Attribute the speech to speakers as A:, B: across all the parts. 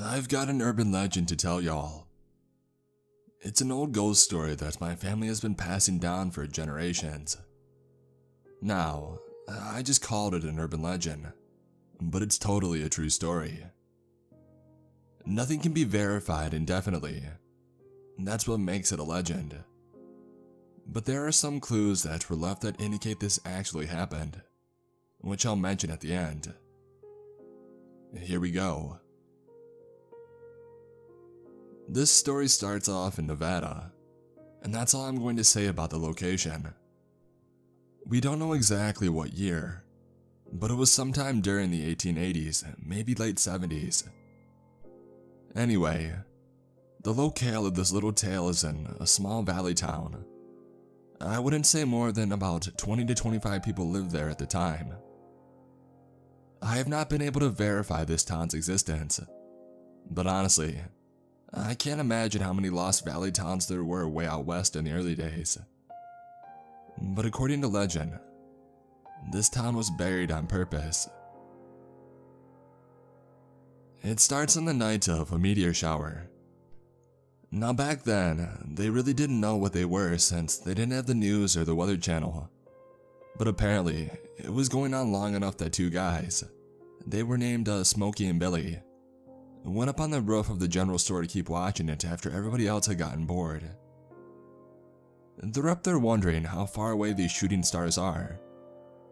A: I've got an urban legend to tell y'all. It's an old ghost story that my family has been passing down for generations. Now, I just called it an urban legend, but it's totally a true story. Nothing can be verified indefinitely. That's what makes it a legend. But there are some clues that were left that indicate this actually happened, which I'll mention at the end. Here we go. This story starts off in Nevada, and that's all I'm going to say about the location. We don't know exactly what year, but it was sometime during the 1880s, maybe late 70s. Anyway, the locale of this little tale is in a small valley town. I wouldn't say more than about 20 to 25 people lived there at the time. I have not been able to verify this town's existence, but honestly, I can't imagine how many Lost Valley towns there were way out west in the early days. But according to legend, this town was buried on purpose. It starts on the night of a meteor shower. Now back then, they really didn't know what they were since they didn't have the news or the weather channel. But apparently, it was going on long enough that two guys, they were named Smokey and Billy, went up on the roof of the general store to keep watching it after everybody else had gotten bored. They're up there wondering how far away these shooting stars are,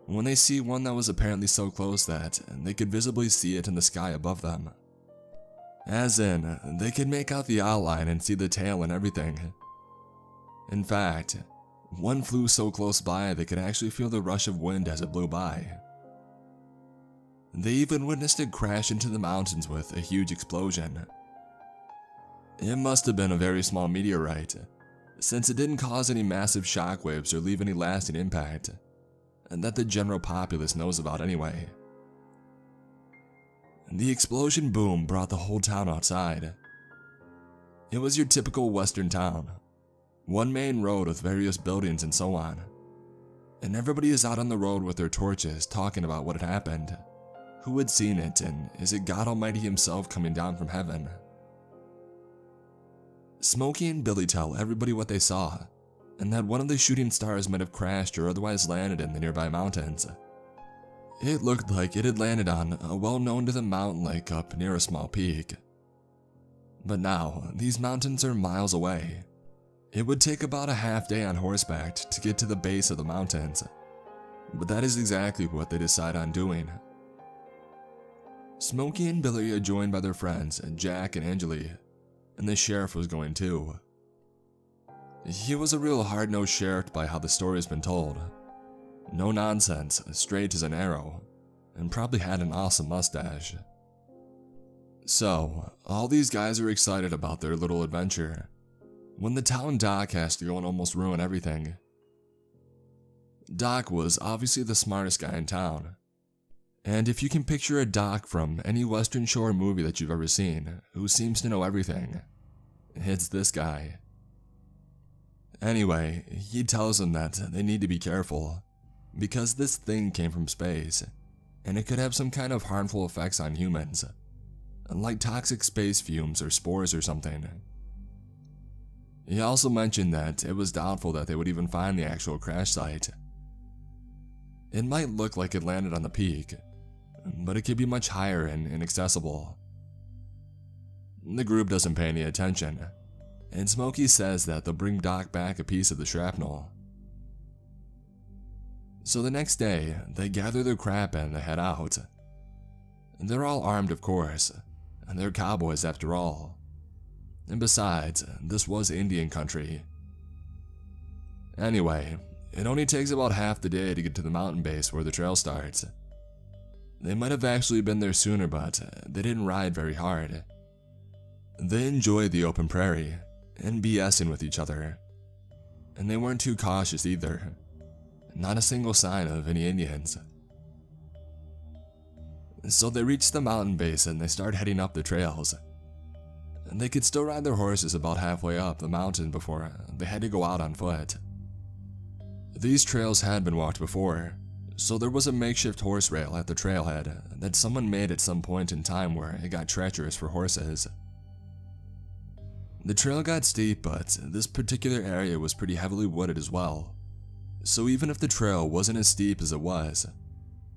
A: when they see one that was apparently so close that they could visibly see it in the sky above them. As in, they could make out the outline and see the tail and everything. In fact, one flew so close by they could actually feel the rush of wind as it blew by. They even witnessed it crash into the mountains with a huge explosion. It must have been a very small meteorite, since it didn't cause any massive shockwaves or leave any lasting impact, and that the general populace knows about anyway. The explosion boom brought the whole town outside. It was your typical western town, one main road with various buildings and so on, and everybody is out on the road with their torches talking about what had happened, who had seen it, and is it God Almighty himself coming down from heaven. Smokey and Billy tell everybody what they saw, and that one of the shooting stars might have crashed or otherwise landed in the nearby mountains. It looked like it had landed on a well-known to the mountain lake up near a small peak. But now, these mountains are miles away. It would take about a half day on horseback to get to the base of the mountains, but that is exactly what they decide on doing. Smokey and Billy are joined by their friends, Jack and Angeli, and the sheriff was going too. He was a real hard-nosed sheriff by how the story has been told. No nonsense, straight as an arrow, and probably had an awesome mustache. So, all these guys are excited about their little adventure, when the town Doc has to go and almost ruin everything. Doc was obviously the smartest guy in town, and if you can picture a Doc from any Western Shore movie that you've ever seen, who seems to know everything, it's this guy. Anyway, he tells them that they need to be careful, because this thing came from space, and it could have some kind of harmful effects on humans, like toxic space fumes or spores or something. He also mentioned that it was doubtful that they would even find the actual crash site. It might look like it landed on the peak, but it could be much higher and inaccessible. The group doesn't pay any attention, and Smokey says that they'll bring Doc back a piece of the shrapnel. So the next day, they gather their crap and they head out. They're all armed, of course, and they're cowboys after all. And besides, this was Indian country. Anyway, it only takes about half the day to get to the mountain base where the trail starts. They might have actually been there sooner, but they didn't ride very hard. They enjoyed the open prairie and BSing with each other, and they weren't too cautious either. Not a single sign of any Indians. So they reach the mountain base and they start heading up the trails. They could still ride their horses about halfway up the mountain before they had to go out on foot. These trails had been walked before, So there was a makeshift horse rail at the trailhead that someone made at some point in time where it got treacherous for horses. The trail got steep, but this particular area was pretty heavily wooded as well. So even if the trail wasn't as steep as it was,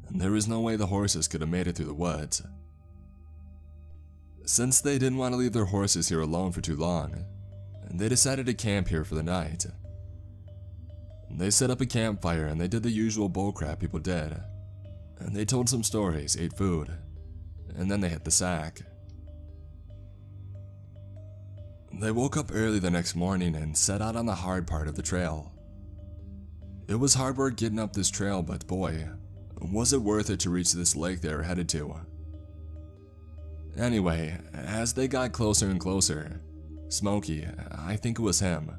A: there was no way the horses could have made it through the woods. Since they didn't want to leave their horses here alone for too long, they decided to camp here for the night. They set up a campfire and they did the usual bullcrap people did. And they told some stories, ate food, and then they hit the sack. They woke up early the next morning and set out on the hard part of the trail. It was hard work getting up this trail, but boy, was it worth it to reach this lake they were headed to. Anyway, as they got closer and closer, Smokey, I think it was him,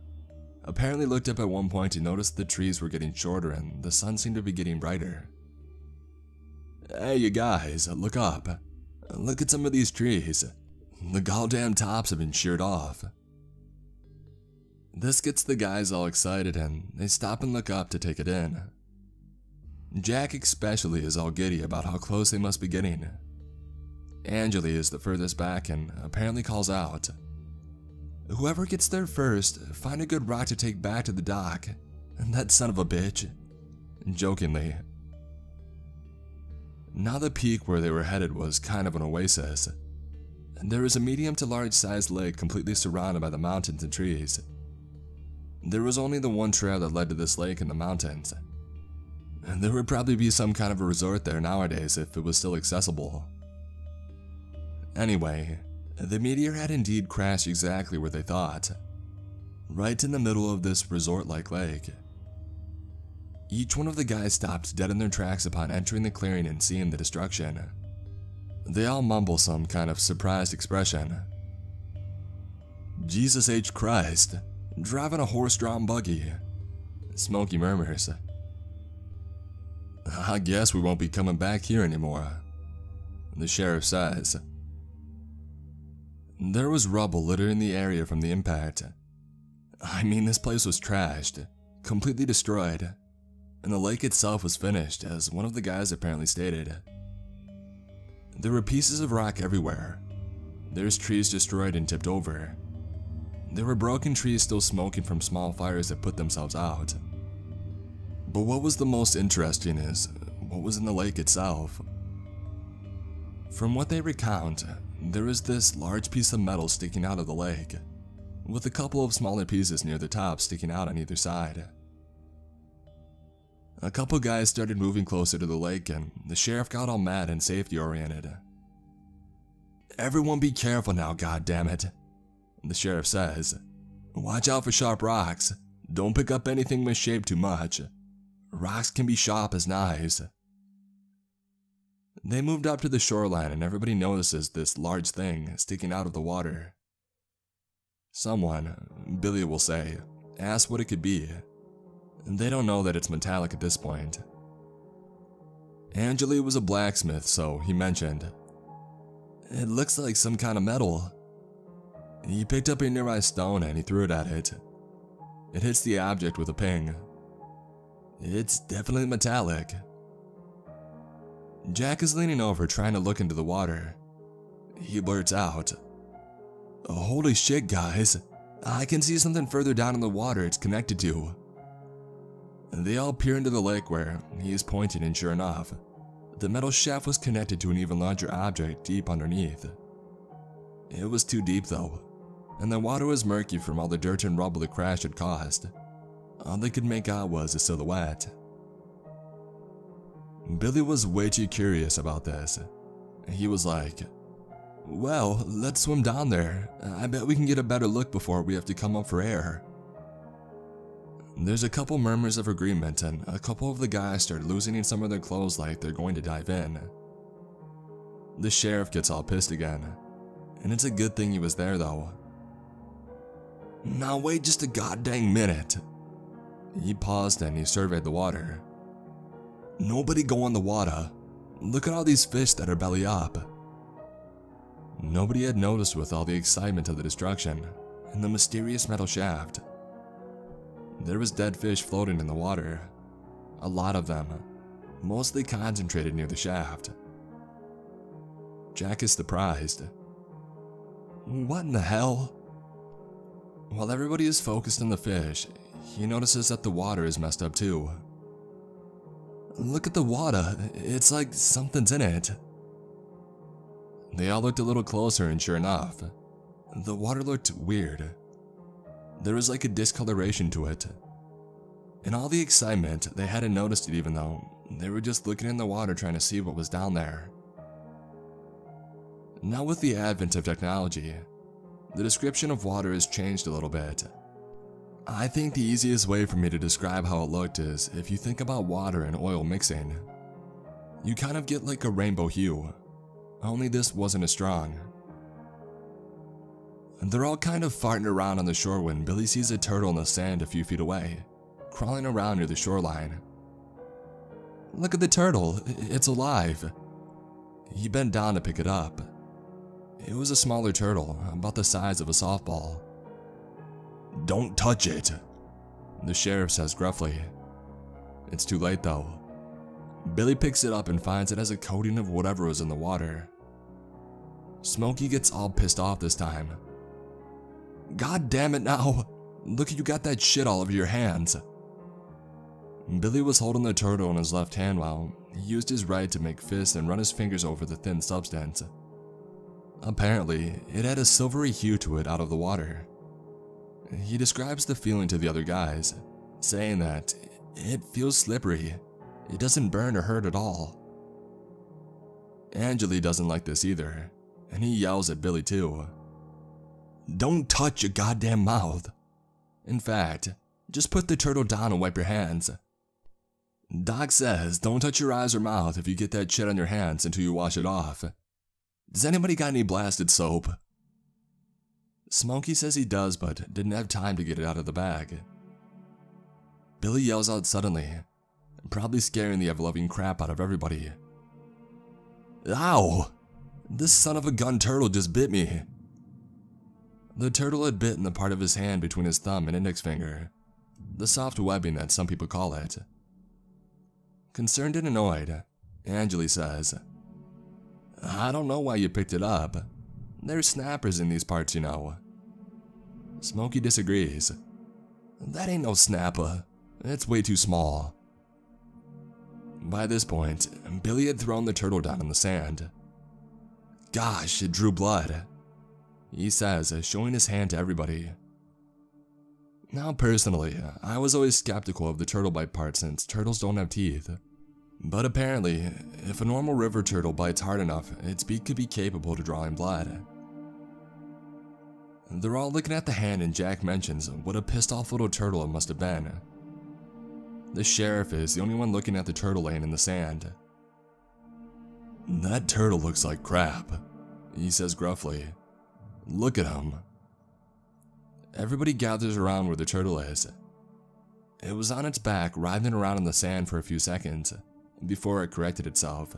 A: apparently looked up at one point and noticed the trees were getting shorter and the sun seemed to be getting brighter. "Hey you guys, look up. Look at some of these trees. The goddamn tops have been sheared off." This gets the guys all excited and they stop and look up to take it in. Jack especially is all giddy about how close they must be getting. Angeli is the furthest back and apparently calls out, "Whoever gets there first, find a good rock to take back to the dock. That son of a bitch," jokingly. Now the peak where they were headed was kind of an oasis. There was a medium to large sized lake completely surrounded by the mountains and trees. There was only the one trail that led to this lake in the mountains. And there would probably be some kind of a resort there nowadays if it was still accessible. Anyway, the meteor had indeed crashed exactly where they thought, right in the middle of this resort-like lake. Each one of the guys stopped dead in their tracks upon entering the clearing and seeing the destruction. They all mumble some kind of surprised expression. "Jesus H. Christ, driving a horse-drawn buggy," Smokey murmurs. "I guess we won't be coming back here anymore," the sheriff says. There was rubble littering the area from the impact. I mean, this place was trashed, completely destroyed, and the lake itself was finished, as one of the guys apparently stated. There were pieces of rock everywhere. There's trees destroyed and tipped over. There were broken trees still smoking from small fires that put themselves out. But what was the most interesting is what was in the lake itself. From what they recount, there is this large piece of metal sticking out of the lake, with a couple of smaller pieces near the top sticking out on either side. A couple guys started moving closer to the lake and the sheriff got all mad and safety oriented. "Everyone be careful now, goddammit," the sheriff says. "Watch out for sharp rocks. Don't pick up anything misshaped too much. Rocks can be sharp as knives." They moved up to the shoreline and everybody notices this large thing sticking out of the water. Someone, Billy will say, asks what it could be. They don't know that it's metallic at this point. Angeli was a blacksmith, so he mentioned, "It looks like some kind of metal." He picked up a nearby stone and he threw it at it. It hits the object with a ping. It's definitely metallic. Jack is leaning over trying to look into the water. He blurts out, "Holy shit, guys. I can see something further down in the water it's connected to." They all peer into the lake where he is pointing, and sure enough, the metal shaft was connected to an even larger object deep underneath. It was too deep though, and the water was murky from all the dirt and rubble the crash had caused. All they could make out was a silhouette. Billy was way too curious about this. He was like, "Well, let's swim down there. I bet we can get a better look before we have to come up for air." There's a couple murmurs of agreement and a couple of the guys start loosening some of their clothes like they're going to dive in. The sheriff gets all pissed again, and it's a good thing he was there though. "Now wait just a goddamn minute." He paused and he surveyed the water. "Nobody go in the water. Look at all these fish that are belly up." Nobody had noticed with all the excitement of the destruction and the mysterious metal shaft. There was dead fish floating in the water. A lot of them. mostly concentrated near the shaft. Jack is surprised. What in the hell? While everybody is focused on the fish, he notices that the water is messed up too. Look at the water, it's like something's in it. They all looked a little closer and sure enough, the water looked weird. There was like a discoloration to it. In all the excitement, they hadn't noticed it even though they were just looking in the water trying to see what was down there. Now with the advent of technology, the description of water has changed a little bit. I think the easiest way for me to describe how it looked is if you think about water and oil mixing. You kind of get like a rainbow hue, only this wasn't as strong. They're all kind of farting around on the shore when Billy sees a turtle in the sand a few feet away, crawling around near the shoreline. Look at the turtle, it's alive. He bent down to pick it up. It was a smaller turtle, about the size of a softball. Don't touch it, the sheriff says gruffly. It's too late though. Billy picks it up and finds it has a coating of whatever was in the water. Smokey gets all pissed off this time. God damn it now, look, you got that shit all over your hands. Billy was holding the turtle in his left hand while he used his right to make fists and run his fingers over the thin substance. Apparently, it had a silvery hue to it out of the water. He describes the feeling to the other guys, saying that it feels slippery, it doesn't burn or hurt at all. Angeli doesn't like this either, and he yells at Billy too. Don't touch your goddamn mouth. In fact, just put the turtle down and wipe your hands. Doc says don't touch your eyes or mouth if you get that shit on your hands until you wash it off. Does anybody got any blasted soap? Smokey says he does, but didn't have time to get it out of the bag. Billy yells out suddenly, probably scaring the ever-loving crap out of everybody. Ow! This son of a gun turtle just bit me. The turtle had bitten the part of his hand between his thumb and index finger, the soft webbing that some people call it. Concerned and annoyed, Angeli says, I don't know why you picked it up. There's snappers in these parts, you know. Smokey disagrees. That ain't no snapper. It's way too small. By this point, Billy had thrown the turtle down in the sand. Gosh, it drew blood, he says, showing his hand to everybody. Now personally, I was always skeptical of the turtle bite part since turtles don't have teeth. But apparently, if a normal river turtle bites hard enough, its beak could be capable to drawing blood. They're all looking at the hand and Jack mentions what a pissed off little turtle it must have been. The sheriff is the only one looking at the turtle laying in the sand. That turtle looks like crap, he says gruffly. Look at him. Everybody gathers around where the turtle is. It was on its back, writhing around in the sand for a few seconds, before it corrected itself.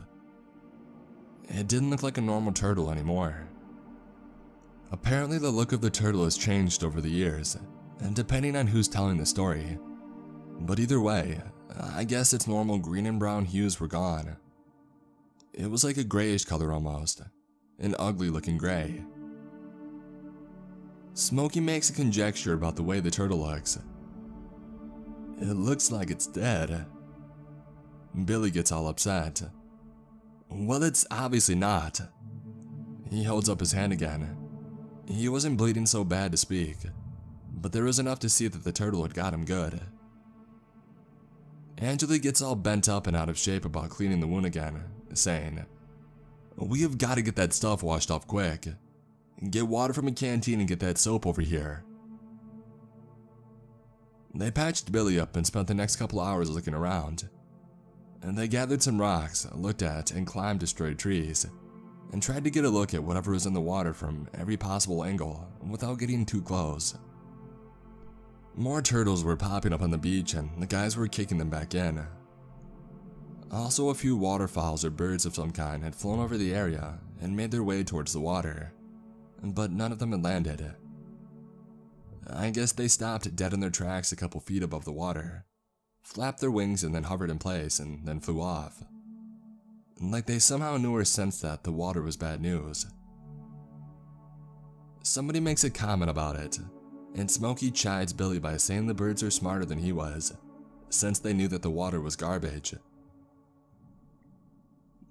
A: It didn't look like a normal turtle anymore. Apparently the look of the turtle has changed over the years, and depending on who's telling the story. But either way, I guess its normal green and brown hues were gone. It was like a grayish color almost, an ugly looking gray. Smokey makes a conjecture about the way the turtle looks. It looks like it's dead. Billy gets all upset. Well, it's obviously not. He holds up his hand again. He wasn't bleeding so bad to speak, but there was enough to see that the turtle had got him good. Angeli gets all bent up and out of shape about cleaning the wound again, saying, We have got to get that stuff washed off quick. Get water from a canteen and get that soap over here. They patched Billy up and spent the next couple hours looking around. And they gathered some rocks, looked at, and climbed destroyed trees, and tried to get a look at whatever was in the water from every possible angle without getting too close. More turtles were popping up on the beach and the guys were kicking them back in. Also, a few waterfowls or birds of some kind had flown over the area and made their way towards the water, but none of them had landed. I guess they stopped dead in their tracks a couple feet above the water, flapped their wings and then hovered in place and then flew off. Like they somehow knew or sensed that the water was bad news. Somebody makes a comment about it, and Smokey chides Billy by saying the birds are smarter than he was, since they knew that the water was garbage.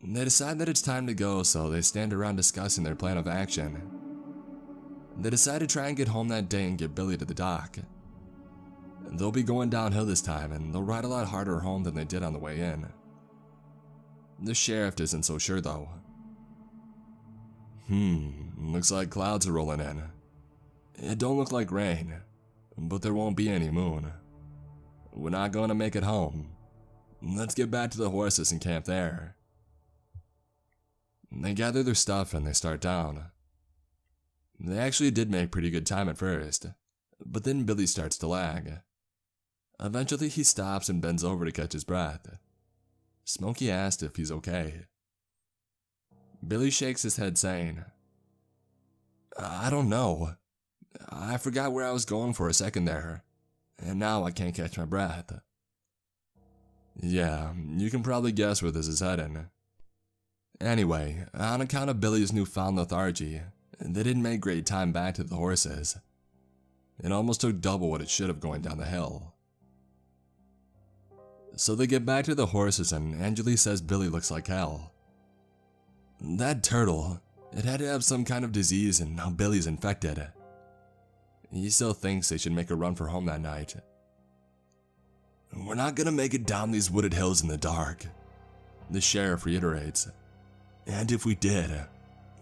A: They decide that it's time to go, so they stand around discussing their plan of action. They decide to try and get home that day and get Billy to the dock. They'll be going downhill this time, and they'll ride a lot harder home than they did on the way in. The sheriff isn't so sure though. Looks like clouds are rolling in. It don't look like rain, but there won't be any moon. We're not going to make it home. Let's get back to the horses and camp there. They gather their stuff and they start down. They actually did make pretty good time at first, but then Billy starts to lag. Eventually he stops and bends over to catch his breath. Smokey asked if he's okay. Billy shakes his head saying, "I don't know. I forgot where I was going for a second there, and now I can't catch my breath." Yeah, you can probably guess where this is heading. Anyway, on account of Billy's newfound lethargy, they didn't make great time back to the horses. It almost took double what it should have going down the hill. So they get back to the horses and Angeli says Billy looks like hell. That turtle, it had to have some kind of disease and now Billy's infected. He still thinks they should make a run for home that night. "We're not gonna make it down these wooded hills in the dark," the sheriff reiterates. "And if we did,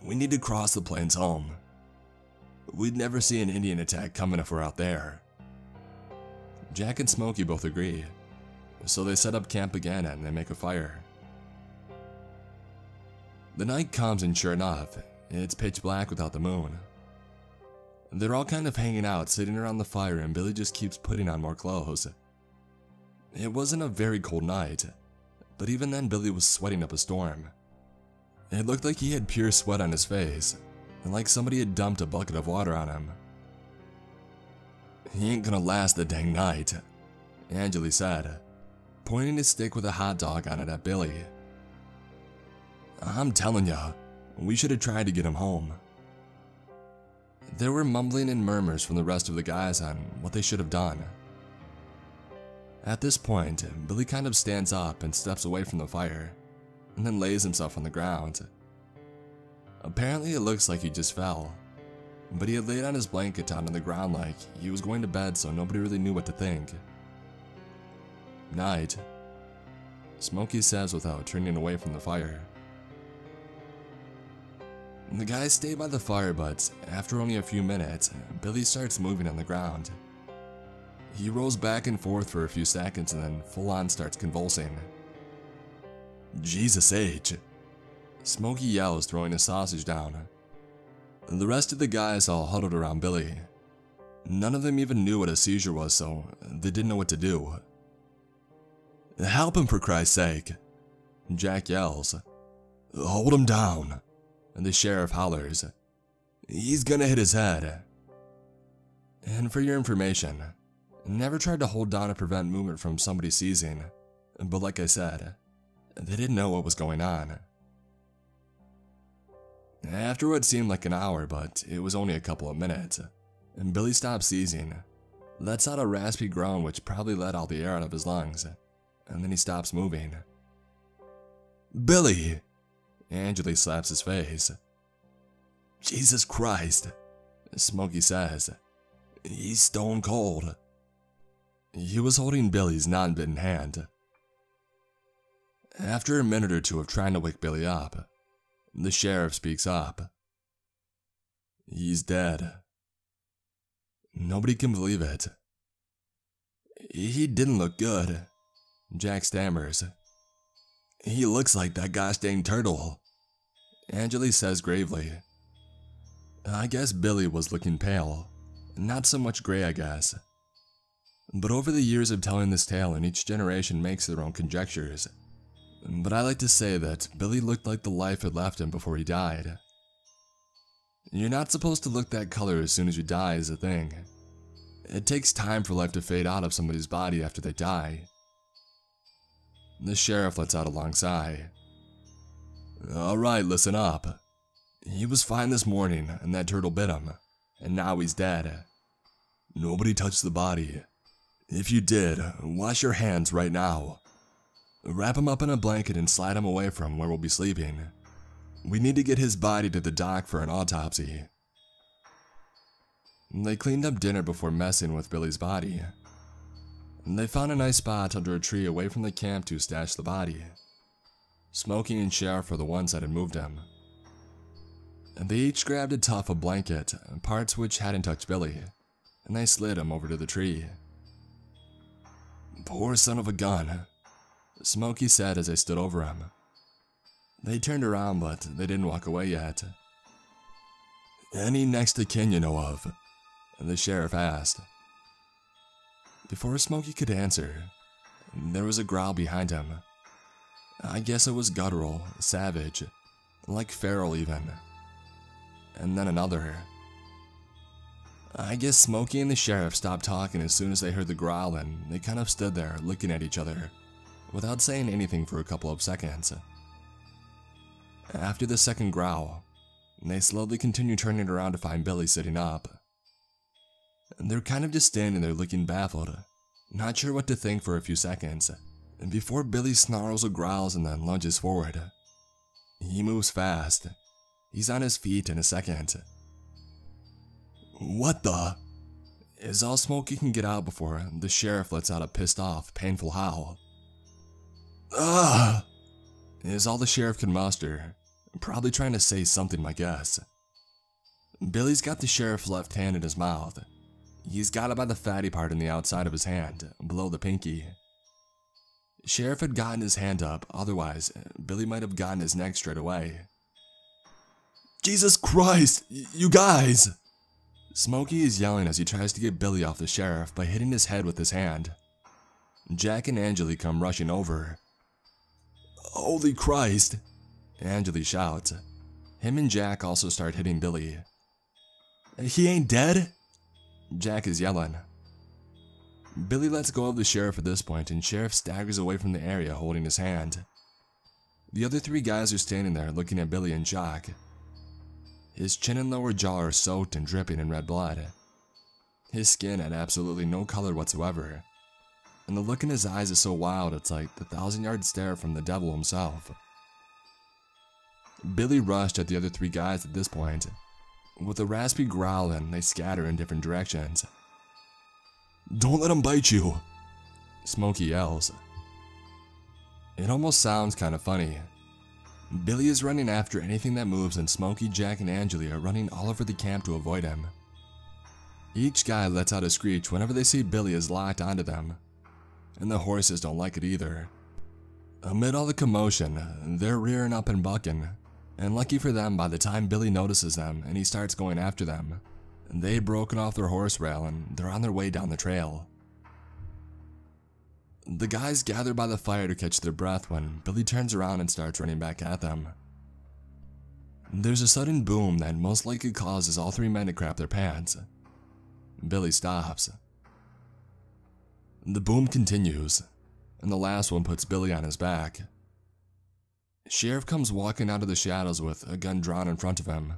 A: we need to cross the plains home. We'd never see an Indian attack coming if we're out there." Jack and Smokey both agree, so they set up camp again and they make a fire. The night comes and sure enough, it's pitch black without the moon. They're all kind of hanging out, sitting around the fire, and Billy just keeps putting on more clothes. It wasn't a very cold night, but even then Billy was sweating up a storm. It looked like he had pure sweat on his face, and like somebody had dumped a bucket of water on him. "He ain't gonna last the dang night," Angeli said, pointing his stick with a hot dog on it at Billy. "I'm telling ya, we should have tried to get him home." There were mumbling and murmurs from the rest of the guys on what they should have done. At this point, Billy kind of stands up and steps away from the fire, and then lays himself on the ground. Apparently it looks like he just fell, but he had laid on his blanket down on the ground like he was going to bed, so nobody really knew what to think. "Night," Smokey says without turning away from the fire. The guys stay by the fire, but after only a few minutes, Billy starts moving on the ground. He rolls back and forth for a few seconds and then full on starts convulsing. "Jesus H!" Smokey yells, throwing his sausage down. The rest of the guys all huddled around Billy. None of them even knew what a seizure was, so they didn't know what to do. "Help him, for Christ's sake!" Jack yells. "Hold him down!" And the sheriff hollers, "He's gonna hit his head." And for your information, never tried to hold down or prevent movement from somebody seizing, but like I said, they didn't know what was going on. After what seemed like an hour, but it was only a couple of minutes, and Billy stopped seizing, lets out a raspy groan which probably let all the air out of his lungs, and then he stops moving. "Billy!" Angeli slaps his face. "Jesus Christ," Smokey says. "He's stone cold." He was holding Billy's non-bitten hand. After a minute or two of trying to wake Billy up, the sheriff speaks up. "He's dead." Nobody can believe it. "He didn't look good," Jack stammers. "He looks like that gosh dang turtle," Angeli says gravely. I guess Billy was looking pale, not so much gray, I guess. But over the years of telling this tale, and each generation makes their own conjectures. But I like to say that Billy looked like the life had left him before he died. You're not supposed to look that color as soon as you die is a thing. It takes time for life to fade out of somebody's body after they die, The sheriff lets out a long sigh. "Alright, listen up. He was fine this morning, and that turtle bit him, and now he's dead. Nobody touched the body. If you did, wash your hands right now. Wrap him up in a blanket and slide him away from where we'll be sleeping. We need to get his body to the dock for an autopsy." They cleaned up dinner before messing with Billy's body. They found a nice spot under a tree away from the camp to stash the body. Smokey and Sheriff were the ones that had moved him. They each grabbed a tuft of blanket, parts which hadn't touched Billy, and they slid him over to the tree. "Poor son of a gun," Smokey said as they stood over him. They turned around, but they didn't walk away yet. "Any next of kin you know of?" the sheriff asked. Before Smokey could answer, there was a growl behind him. I guess it was guttural, savage, like feral even. And then another. I guess Smokey and the sheriff stopped talking as soon as they heard the growl, and they kind of stood there looking at each other without saying anything for a couple of seconds. After the second growl, they slowly continued turning around to find Billy sitting up. They're kind of just standing there looking baffled, not sure what to think for a few seconds, and before Billy snarls or growls and then lunges forward. He moves fast. He's on his feet in a second. "What the?" is all Smokey can get out before the sheriff lets out a pissed off, painful howl. "Ah!" is all the sheriff can muster, probably trying to say something, my guess. Billy's got the sheriff's left hand in his mouth. He's got it by the fatty part in the outside of his hand, below the pinky. Sheriff had gotten his hand up, otherwise Billy might have gotten his neck straight away. "Jesus Christ, you guys!" Smokey is yelling as he tries to get Billy off the sheriff by hitting his head with his hand. Jack and Angeli come rushing over. "Holy Christ!" Angeli shouts. Him and Jack also start hitting Billy. "He ain't dead?" Jack is yelling. Billy lets go of the sheriff at this point, and Sheriff staggers away from the area holding his hand. The other three guys are standing there looking at Billy in shock. His chin and lower jaw are soaked and dripping in red blood. His skin had absolutely no color whatsoever, and the look in his eyes is so wild it's like the 1,000-yard stare from the devil himself. Billy rushed at the other three guys at this point. With a raspy growl, and they scatter in different directions. "Don't let him bite you," Smokey yells. It almost sounds kind of funny. Billy is running after anything that moves, and Smokey, Jack, and Angeli are running all over the camp to avoid him. Each guy lets out a screech whenever they see Billy is locked onto them, and the horses don't like it either. Amid all the commotion, they're rearing up and bucking, and lucky for them, by the time Billy notices them and he starts going after them, they've broken off their horse rail and they're on their way down the trail. The guys gather by the fire to catch their breath when Billy turns around and starts running back at them. There's a sudden boom that most likely causes all three men to crap their pants. Billy stops. The boom continues, and the last one puts Billy on his back. Sheriff comes walking out of the shadows with a gun drawn in front of him.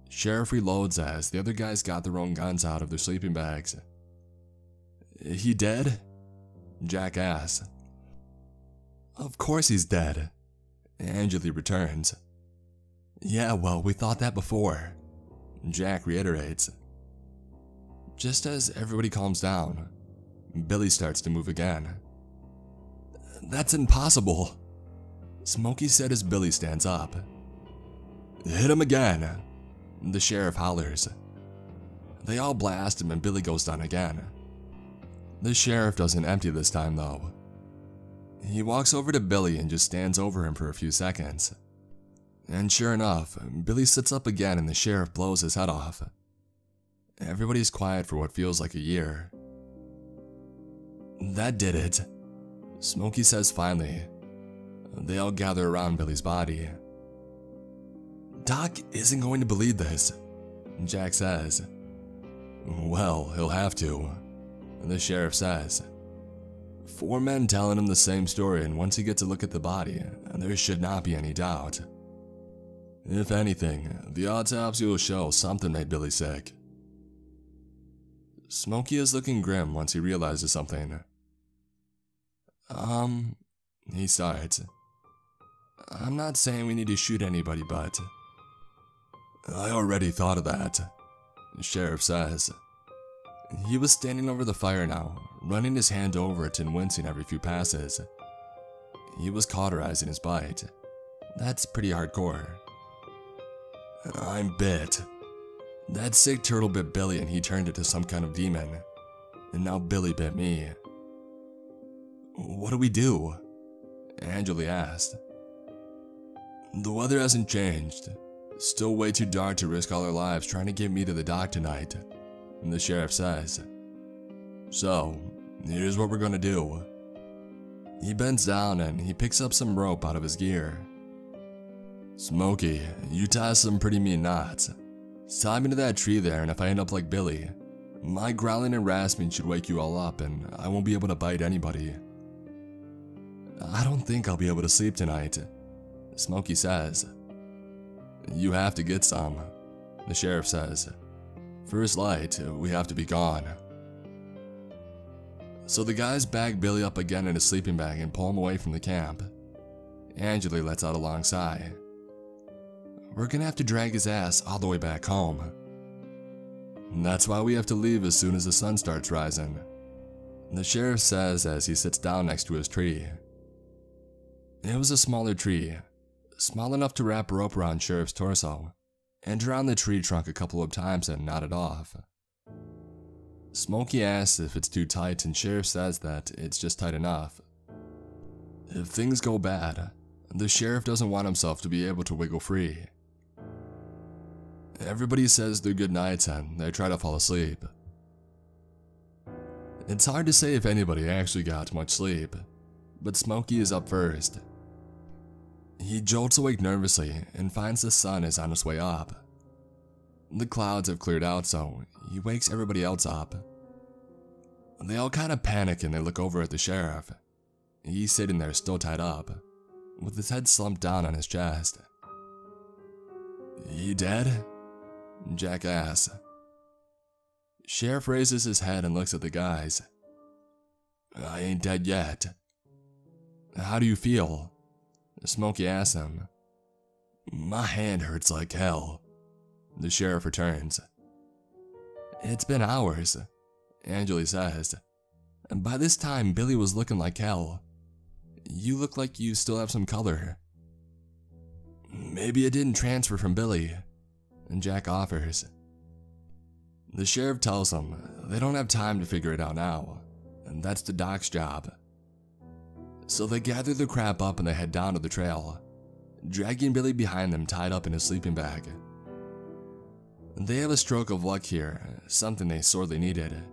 A: Sheriff reloads as the other guys got their own guns out of their sleeping bags. "He dead?" Jack asks. "Of course he's dead," Angeli returns. "Yeah, well, we thought that before," Jack reiterates. Just as everybody calms down, Billy starts to move again. "That's impossible," Smokey said as Billy stands up. "Hit him again," the sheriff hollers. They all blast him and Billy goes down again. The sheriff doesn't empty this time though. He walks over to Billy and just stands over him for a few seconds. And sure enough, Billy sits up again and the sheriff blows his head off. Everybody's quiet for what feels like a year. "That did it," Smokey says finally. They all gather around Billy's body. "Doc isn't going to believe this," Jack says. "Well, he'll have to," the sheriff says. 4 men telling him the same story, and once he gets a look at the body, there should not be any doubt. If anything, the autopsy will show something made Billy sick. Smokey is looking grim once he realizes something. He starts. I'm not saying we need to shoot anybody, but... I already thought of that, the sheriff says. He was standing over the fire now, running his hand over it and wincing every few passes. He was cauterizing his bite. That's pretty hardcore. I'm bit. That sick turtle bit Billy and he turned into some kind of demon. And now Billy bit me. What do we do? Angela asked. The weather hasn't changed. Still way too dark to risk all our lives trying to get me to the dock tonight, the sheriff says. So, here's what we're gonna do. He bends down and he picks up some rope out of his gear. Smokey, you tie some pretty mean knots. Tie me to that tree there, and if I end up like Billy, my growling and rasping should wake you all up and I won't be able to bite anybody. I don't think I'll be able to sleep tonight, Smokey says. You have to get some, the sheriff says. First light, we have to be gone. So the guys bag Billy up again in his sleeping bag and pull him away from the camp. Angela lets out a long sigh. We're gonna have to drag his ass all the way back home. And that's why we have to leave as soon as the sun starts rising, the sheriff says as he sits down next to his tree. It was a smaller tree, small enough to wrap a rope around Sheriff's torso, and around the tree trunk a couple of times and knot it off. Smokey asks if it's too tight and Sheriff says that it's just tight enough. If things go bad, the sheriff doesn't want himself to be able to wiggle free. Everybody says their good nights and they try to fall asleep. It's hard to say if anybody actually got much sleep, but Smokey is up first. He jolts awake nervously and finds the sun is on its way up. The clouds have cleared out, so he wakes everybody else up. They all kind of panic and they look over at the sheriff. He's sitting there still tied up, with his head slumped down on his chest. You dead? Jack asks. Sheriff raises his head and looks at the guys. I ain't dead yet. How do you feel? Smokey asks him. My hand hurts like hell, the sheriff returns. It's been hours, Angela says. And by this time, Billy was looking like hell. You look like you still have some color. Maybe it didn't transfer from Billy, and Jack offers. The sheriff tells them they don't have time to figure it out now, and that's the doc's job. So they gather the crap up and they head down to the trail, dragging Billy behind them tied up in his sleeping bag. They have a stroke of luck here, something they sorely needed.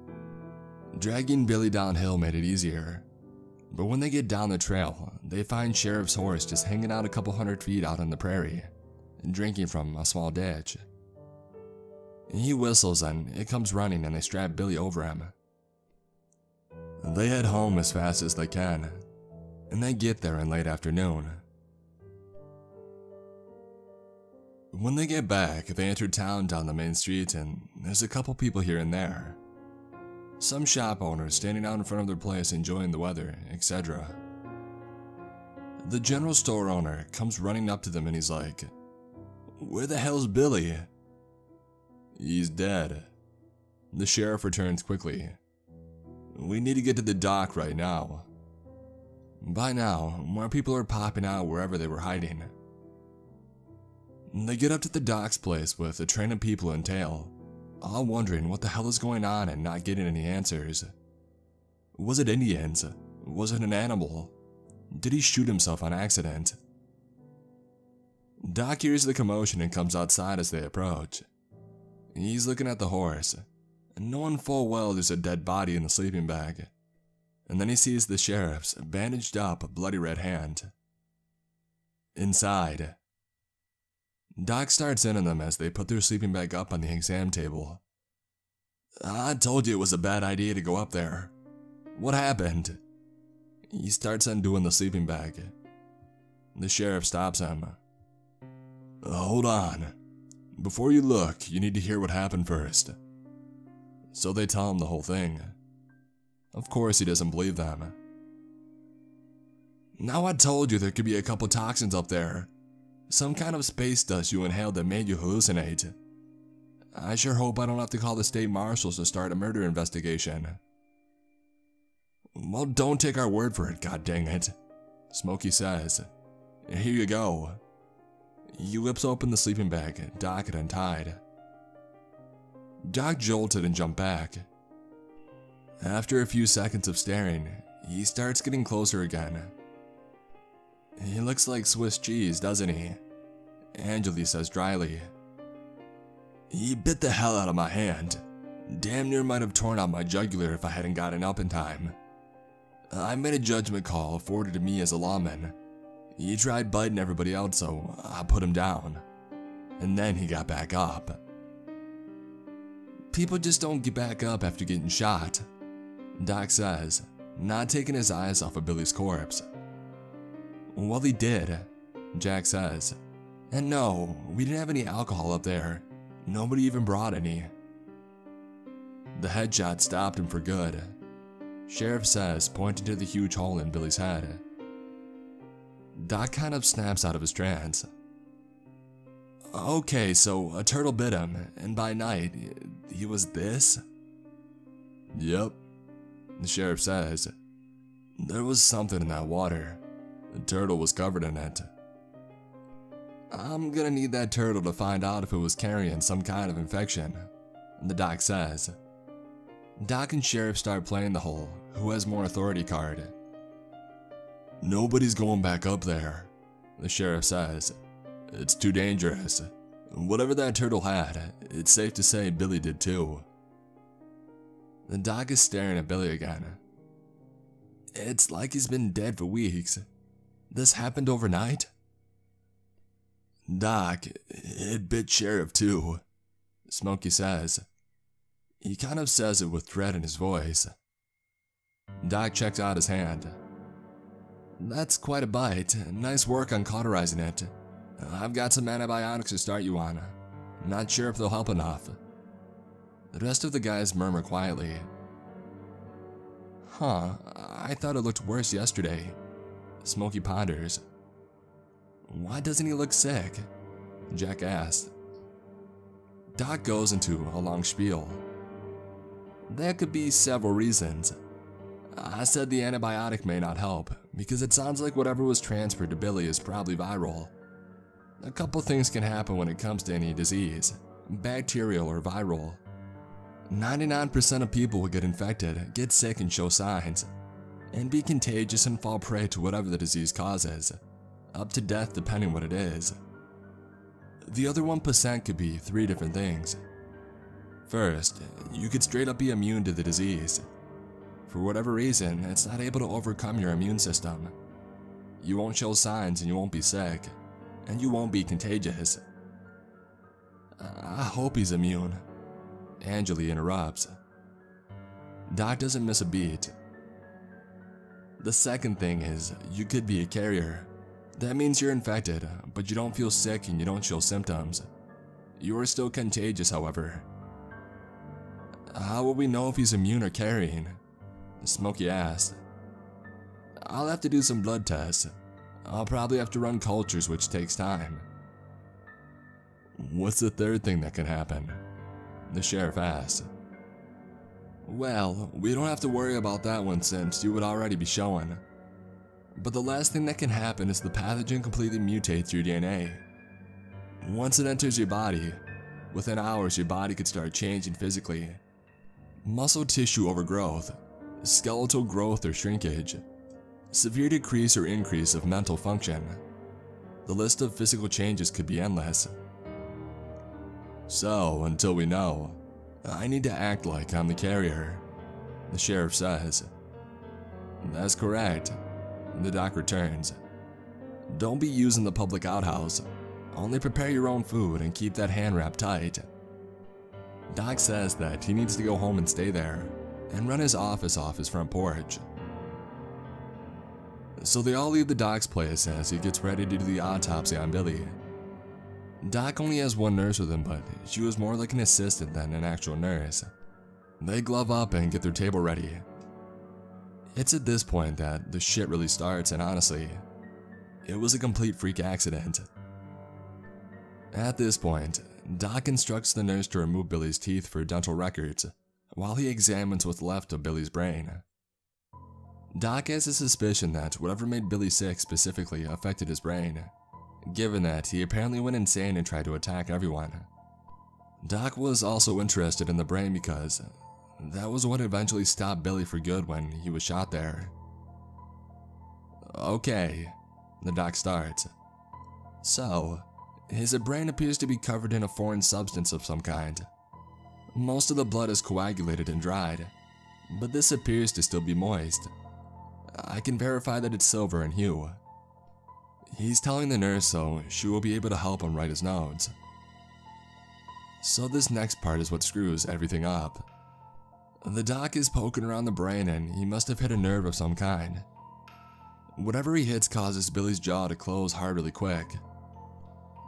A: Dragging Billy downhill made it easier, but when they get down the trail, they find Sheriff's horse just hanging out a couple 100 feet out on the prairie, drinking from a small ditch. He whistles and it comes running and they strap Billy over him. They head home as fast as they can, and they get there in late afternoon. When they get back, they enter town down the main street and there's a couple people here and there. Some shop owners standing out in front of their place enjoying the weather, etc. The general store owner comes running up to them and he's like, Where the hell's Billy? He's dead. The sheriff returns quickly. We need to get to the dock right now. By now, more people are popping out wherever they were hiding. They get up to the dock's place with a train of people in tail, all wondering what the hell is going on and not getting any answers. Was it Indians? Was it an animal? Did he shoot himself on accident? Doc hears the commotion and comes outside as they approach. He's looking at the horse, knowing full well there's a dead body in the sleeping bag. And then he sees the sheriff's bandaged up, bloody red hand. Inside, Doc starts in on them as they put their sleeping bag up on the exam table. I told you it was a bad idea to go up there. What happened? He starts undoing the sleeping bag. The sheriff stops him. Hold on. Before you look, you need to hear what happened first. So they tell him the whole thing. Of course he doesn't believe them. Now I told you there could be a couple toxins up there. Some kind of space dust you inhaled that made you hallucinate. I sure hope I don't have to call the state marshals to start a murder investigation. Well, don't take our word for it, god dang it, Smokey says. Here you go. He whips open the sleeping bag Doc had untied. Doc jolted and jumped back. After a few seconds of staring, he starts getting closer again. He looks like Swiss cheese, doesn't he? Angeli says dryly. He bit the hell out of my hand. Damn near might have torn out my jugular if I hadn't gotten up in time. I made a judgment call afforded to me as a lawman. He tried biting everybody else, so I put him down. And then he got back up. People just don't get back up after getting shot, Doc says, not taking his eyes off of Billy's corpse. Well, he did, Jack says. And no, we didn't have any alcohol up there. Nobody even brought any. The headshot stopped him for good, Sheriff says, pointing to the huge hole in Billy's head. Doc kind of snaps out of his trance. Okay, so a turtle bit him, and by night, he was this? Yep, the sheriff says. There was something in that water. The turtle was covered in it. I'm gonna need that turtle to find out if it was carrying some kind of infection, the doc says. Doc and Sheriff start playing the whole who has more authority card. Nobody's going back up there, the sheriff says. It's too dangerous. Whatever that turtle had, it's safe to say Billy did too. The doc is staring at Billy again. It's like he's been dead for weeks. This happened overnight? Doc, it bit Sheriff too, Smokey says. He kind of says it with dread in his voice. Doc checks out his hand. That's quite a bite. Nice work on cauterizing it. I've got some antibiotics to start you on. Not sure if they'll help enough. The rest of the guys murmur quietly. Huh, I thought it looked worse yesterday. Smokey ponders. Why doesn't he look sick? Jack asks. Doc goes into a long spiel. There could be several reasons. I said the antibiotic may not help, because it sounds like whatever was transferred to Billy is probably viral. A couple things can happen when it comes to any disease, bacterial or viral. 99% of people who get infected get sick and show signs, and be contagious and fall prey to whatever the disease causes, up to death depending what it is. The other 1% could be 3 different things. First, you could straight up be immune to the disease. For whatever reason, it's not able to overcome your immune system. You won't show signs and you won't be sick, and you won't be contagious. I hope he's immune, Angeli interrupts. Doc doesn't miss a beat. The second thing is, you could be a carrier. That means you're infected, but you don't feel sick and you don't show symptoms. You are still contagious, however. How will we know if he's immune or carrying? Smokey asked. I'll have to do some blood tests. I'll probably have to run cultures, which takes time. What's the third thing that can happen? The sheriff asked. Well, we don't have to worry about that one since you would already be showing. But the last thing that can happen is the pathogen completely mutates your DNA. Once it enters your body, within hours your body could start changing physically. Muscle tissue overgrowth, skeletal growth or shrinkage, severe decrease or increase of mental function. The list of physical changes could be endless. So, until we know, I need to act like I'm the carrier, the sheriff says. That's correct, the doc returns. Don't be using the public outhouse. Only prepare your own food and keep that hand wrap tight. Doc says that he needs to go home and stay there, and run his office off his front porch. So they all leave the doc's place as he gets ready to do the autopsy on Billy. Doc only has one nurse with him, but she was more like an assistant than an actual nurse. They glove up and get their table ready. It's at this point that the shit really starts, and honestly, it was a complete freak accident. At this point, Doc instructs the nurse to remove Billy's teeth for dental records, while he examines what's left of Billy's brain. Doc has a suspicion that whatever made Billy sick specifically affected his brain, given that he apparently went insane and tried to attack everyone. Doc was also interested in the brain because that was what eventually stopped Billy for good when he was shot there. Okay, the doc starts. So, his brain appears to be covered in a foreign substance of some kind. Most of the blood is coagulated and dried, but this appears to still be moist. I can verify that it's silver in hue. He's telling the nurse so she will be able to help him write his notes. So this next part is what screws everything up. The doc is poking around the brain and he must have hit a nerve of some kind. Whatever he hits causes Billy's jaw to close hard really quick.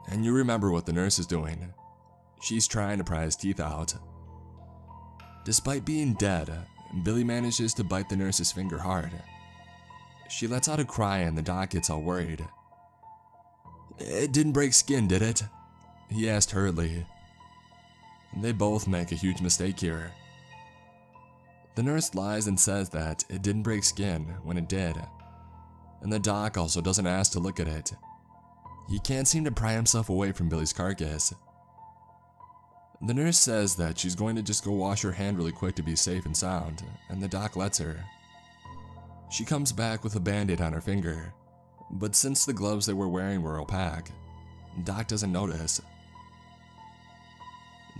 A: And you remember what the nurse is doing. She's trying to pry his teeth out. Despite being dead, Billy manages to bite the nurse's finger hard. She lets out a cry and the doc gets all worried. "It didn't break skin, did it?" he asked hurriedly. They both make a huge mistake here. The nurse lies and says that it didn't break skin when it did, and the doc also doesn't ask to look at it. He can't seem to pry himself away from Billy's carcass. The nurse says that she's going to just go wash her hand really quick to be safe and sound, and the doc lets her. She comes back with a band-aid on her finger, but since the gloves they were wearing were opaque, Doc doesn't notice.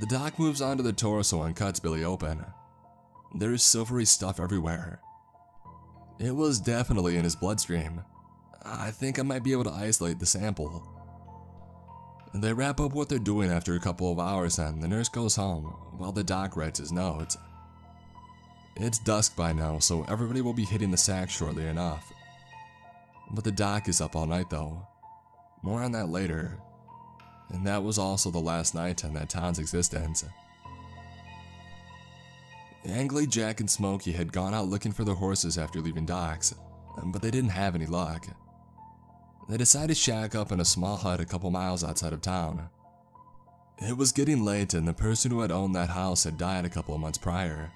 A: The doc moves on to the torso and cuts Billy open. There is silvery stuff everywhere. It was definitely in his bloodstream. I think I might be able to isolate the sample. They wrap up what they're doing after a couple of hours and the nurse goes home while the doc writes his notes. It's dusk by now, so everybody will be hitting the sack shortly enough. But the doc is up all night though. More on that later. And that was also the last night in that town's existence. Angley, Jack, and Smokey had gone out looking for their horses after leaving Doc's, but they didn't have any luck. They decided to shack up in a small hut a couple miles outside of town. It was getting late and the person who had owned that house had died a couple of months prior.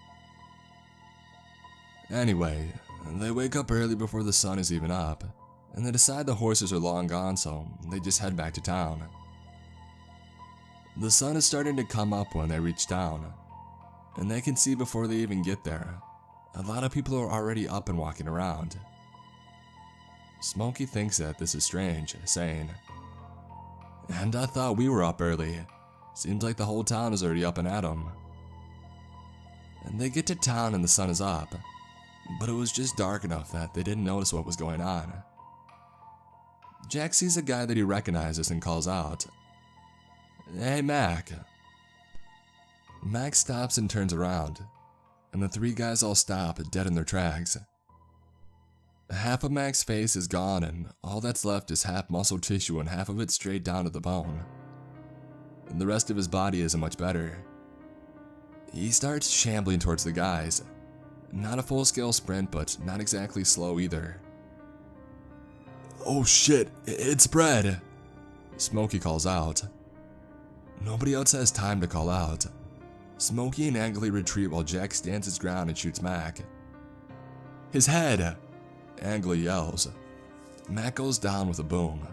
A: Anyway, they wake up early before the sun is even up, and they decide the horses are long gone, so they just head back to town. The sun is starting to come up when they reach town, and they can see before they even get there. A lot of people are already up and walking around. Smokey thinks that this is strange, saying, "And I thought we were up early. Seems like the whole town is already up and at 'em." And they get to town and the sun is up, but it was just dark enough that they didn't notice what was going on. Jack sees a guy that he recognizes and calls out, "Hey, Mac." Mac stops and turns around, and the three guys all stop dead in their tracks. Half of Mac's face is gone and all that's left is half muscle tissue and half of it straight down to the bone. And the rest of his body isn't much better. He starts shambling towards the guys. Not a full-scale sprint, but not exactly slow either. "Oh shit, it's Brad," Smokey calls out. Nobody else has time to call out. Smokey and Angley retreat while Jack stands his ground and shoots Mac. "His head!" Angley yells. Mac goes down with a boom.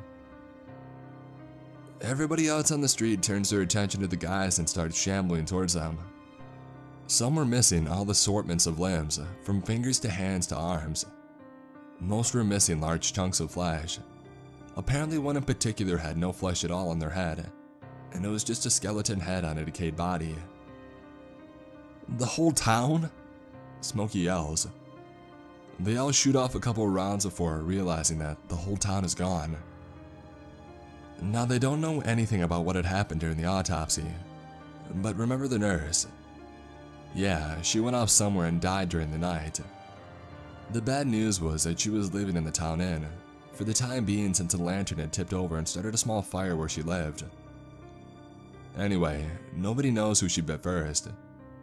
A: Everybody else on the street turns their attention to the guys and starts shambling towards them. Some were missing all assortments of limbs, from fingers to hands to arms. Most were missing large chunks of flesh. Apparently one in particular had no flesh at all on their head, and it was just a skeleton head on a decayed body. "The whole town?" Smokey yells. They all shoot off a couple of rounds before realizing that the whole town is gone. Now they don't know anything about what had happened during the autopsy, but remember the nurse. Yeah, she went off somewhere and died during the night. The bad news was that she was living in the town inn, for the time being since a lantern had tipped over and started a small fire where she lived. Anyway, nobody knows who she bit first,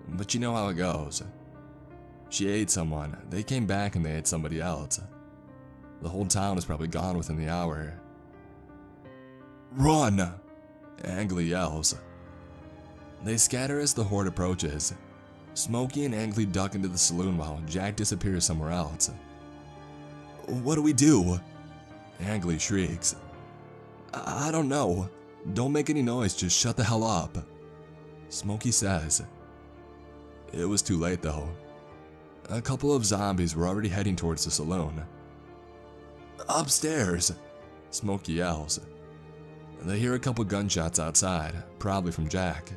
A: but you know how it goes. She ate someone, they came back and they ate somebody else. The whole town is probably gone within the hour. "Run!" Angley yells. They scatter as the horde approaches. Smokey and Angley duck into the saloon while Jack disappears somewhere else. "What do we do?" Angley shrieks. I don't know. Don't make any noise, just shut the hell up," Smokey says. It was too late though. A couple of zombies were already heading towards the saloon. "Upstairs!" Smokey yells. They hear a couple gunshots outside, probably from Jack.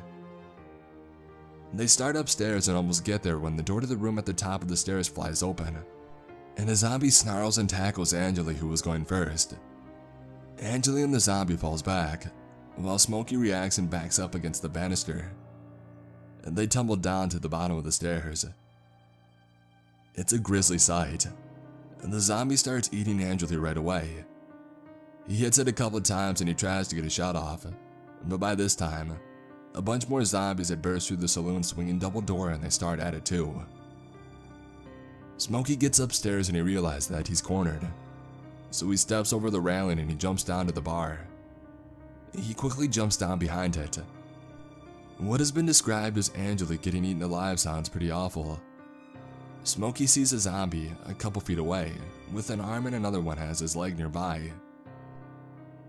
A: They start upstairs and almost get there when the door to the room at the top of the stairs flies open, and a zombie snarls and tackles Angeli, who was going first. Angeli and the zombie falls back, while Smokey reacts and backs up against the banister. They tumble down to the bottom of the stairs. It's a grisly sight. The zombie starts eating Angeli right away. He hits it a couple of times and he tries to get a shot off, but by this time, a bunch more zombies had burst through the saloon swinging double door and they start at it too. Smokey gets upstairs and he realizes that he's cornered, so he steps over the railing and he jumps down to the bar. He quickly jumps down behind it. What has been described as Angeli getting eaten alive sounds pretty awful. Smokey sees a zombie a couple feet away, with an arm and another one has his leg nearby.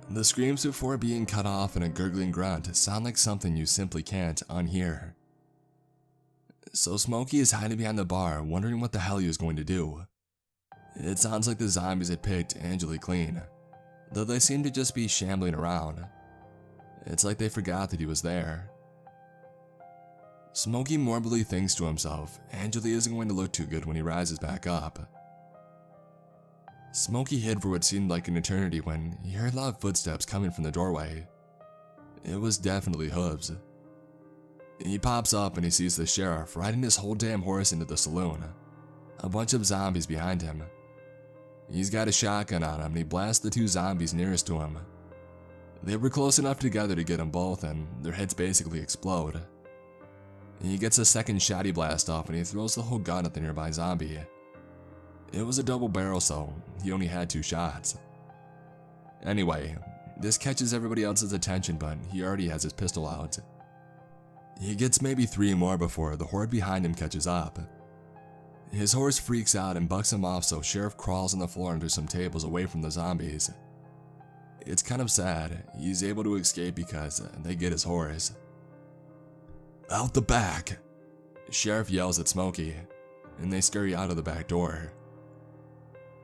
A: The screams before being cut off and a gurgling grunt sound like something you simply can't unhear. So Smokey is hiding behind the bar, wondering what the hell he was going to do. It sounds like the zombies had picked Angeli clean, though they seem to just be shambling around. It's like they forgot that he was there. Smokey morbidly thinks to himself, Angeli isn't going to look too good when he rises back up. Smokey hid for what seemed like an eternity when he heard loud footsteps coming from the doorway. It was definitely hooves. He pops up and he sees the sheriff riding his whole damn horse into the saloon, a bunch of zombies behind him. He's got a shotgun on him and he blasts the two zombies nearest to him. They were close enough together to get them both and their heads basically explode. He gets a second shot he blasts off and he throws the whole gun at the nearby zombie. It was a double barrel, so he only had 2 shots. Anyway, this catches everybody else's attention, but he already has his pistol out. He gets maybe 3 more before the horde behind him catches up. His horse freaks out and bucks him off, so Sheriff crawls on the floor under some tables away from the zombies. It's kind of sad. He's able to escape because they get his horse. "Out the back!" Sheriff yells at Smokey, and they scurry out of the back door.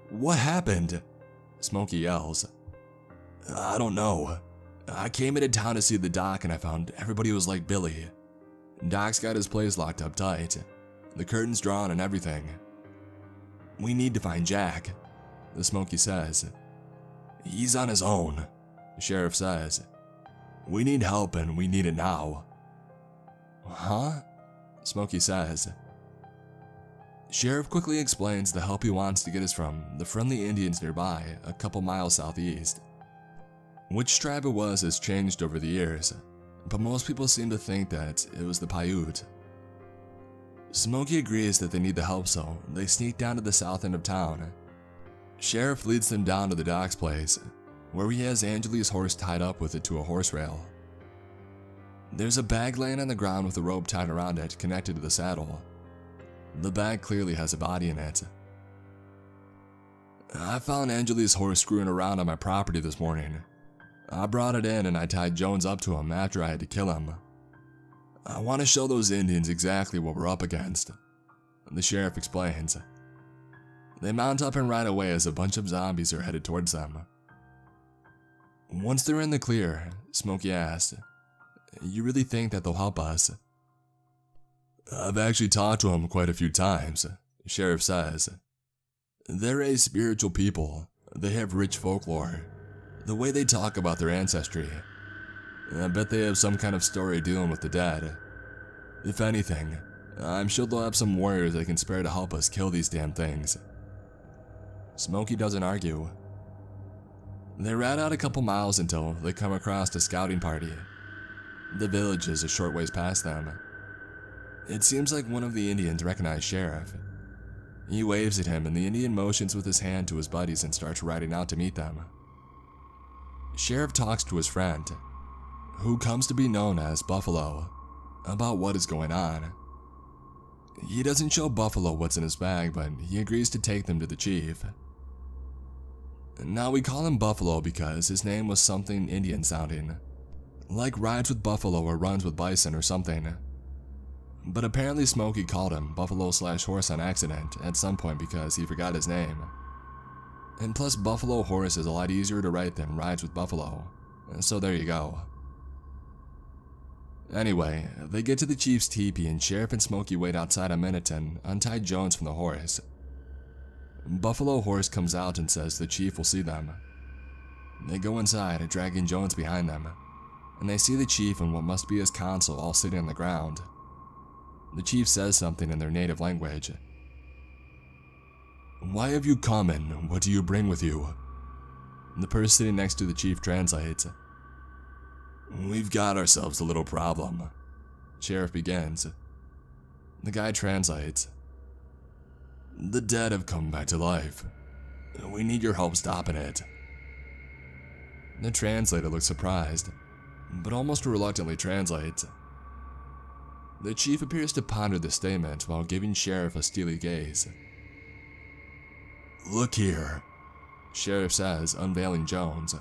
A: "What happened?" Smokey yells. "I don't know. I came into town to see the doc and I found everybody was like Billy. Doc's got his place locked up tight. The curtains drawn and everything. We need to find Jack," the Smokey says. "He's on his own," the sheriff says. "We need help and we need it now." "Huh?" Smokey says. Sheriff quickly explains the help he wants to get is from the friendly Indians nearby, a couple miles southeast. Which tribe it was has changed over the years, but most people seem to think that it was the Paiute. Smokey agrees that they need the help, so they sneak down to the south end of town. Sheriff leads them down to the doc's place, where he has Angeli's horse tied up with it to a horse rail. There's a bag laying on the ground with a rope tied around it connected to the saddle. The bag clearly has a body in it. "I found Angeli's horse screwing around on my property this morning. I brought it in and I tied Jones up to him after I had to kill him. I want to show those Indians exactly what we're up against," the sheriff explains. They mount up and ride away as a bunch of zombies are headed towards them. Once they're in the clear, Smokey asks, "You really think that they'll help us?" "I've actually talked to them quite a few times," the sheriff says. "They're a spiritual people. They have rich folklore. The way they talk about their ancestry. I bet they have some kind of story dealing with the dead. If anything, I'm sure they'll have some warriors they can spare to help us kill these damn things." Smokey doesn't argue. They ride out a couple miles until they come across a scouting party. The village is a short ways past them. It seems like one of the Indians recognized Sheriff. He waves at him and the Indian motions with his hand to his buddies and starts riding out to meet them. Sheriff talks to his friend, who comes to be known as Buffalo, about what is going on. He doesn't show Buffalo what's in his bag, but he agrees to take them to the chief. Now we call him Buffalo because his name was something Indian sounding, like rides with buffalo or runs with bison or something. But apparently Smokey called him Buffalo/horse on accident at some point because he forgot his name. And plus Buffalo horse is a lot easier to write than rides with buffalo, so there you go. Anyway, they get to the chief's teepee and Sheriff and Smokey wait outside a minute and untie Jones from the horse. Buffalo horse comes out and says the chief will see them. They go inside, dragging Jones behind them, and they see the chief and what must be his counsel all sitting on the ground. The chief says something in their native language. "Why have you come and what do you bring with you?" The person sitting next to the chief translates. "We've got ourselves a little problem," Sheriff begins. The guy translates. "The dead have come back to life. We need your help stopping it." The translator looks surprised, but almost reluctantly translates. The chief appears to ponder the statement while giving Sheriff a steely gaze. "Look here," Sheriff says, unveiling Jones.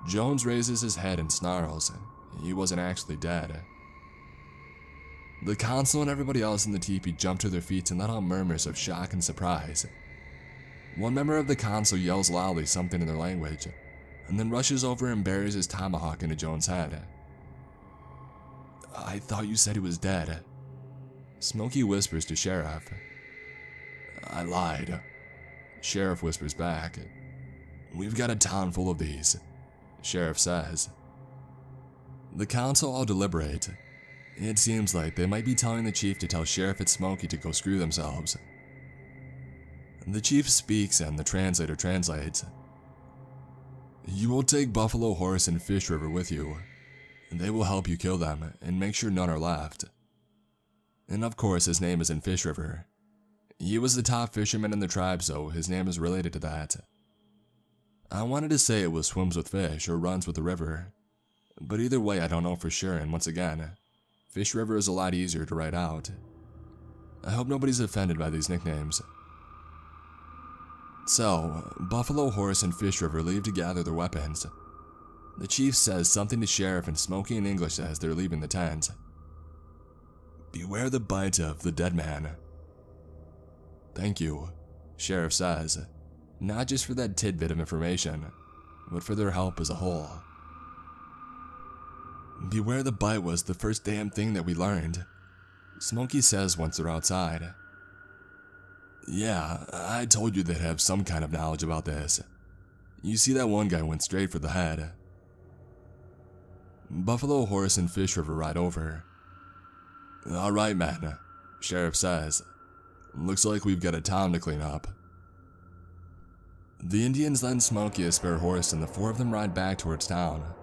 A: Jones raises his head and snarls. He wasn't actually dead. The consul and everybody else in the teepee jump to their feet and let out murmurs of shock and surprise. One member of the consul yells loudly something in their language, and then rushes over and buries his tomahawk into Jones' head. "I thought you said he was dead," Smokey whispers to Sheriff. "I lied," Sheriff whispers back. "We've got a town full of these," Sheriff says. The council all deliberate. It seems like they might be telling the chief to tell Sheriff and Smokey to go screw themselves. The chief speaks and the translator translates. "You will take Buffalo Horse and Fish River with you. They will help you kill them and make sure none are left." And of course his name is in Fish River. He was the top fisherman in the tribe, so his name is related to that. I wanted to say it was swims with fish or runs with the river, but either way I don't know for sure, and once again, Fish River is a lot easier to write out. I hope nobody's offended by these nicknames. So, Buffalo Horse and Fish River leave to gather their weapons. The chief says something to Sheriff and Smokey in English as they're leaving the tent. "Beware the bite of the dead man." "Thank you," Sheriff says, not just for that tidbit of information, but for their help as a whole. "Beware the bite was the first damn thing that we learned," Smokey says once they're outside. "Yeah, I told you they'd have some kind of knowledge about this. You see, that one guy went straight for the head." Buffalo Horse and Fish River ride over. "All right, man," Sheriff says. "Looks like we've got a town to clean up." The Indians lend Smokey a spare horse and the four of them ride back towards town.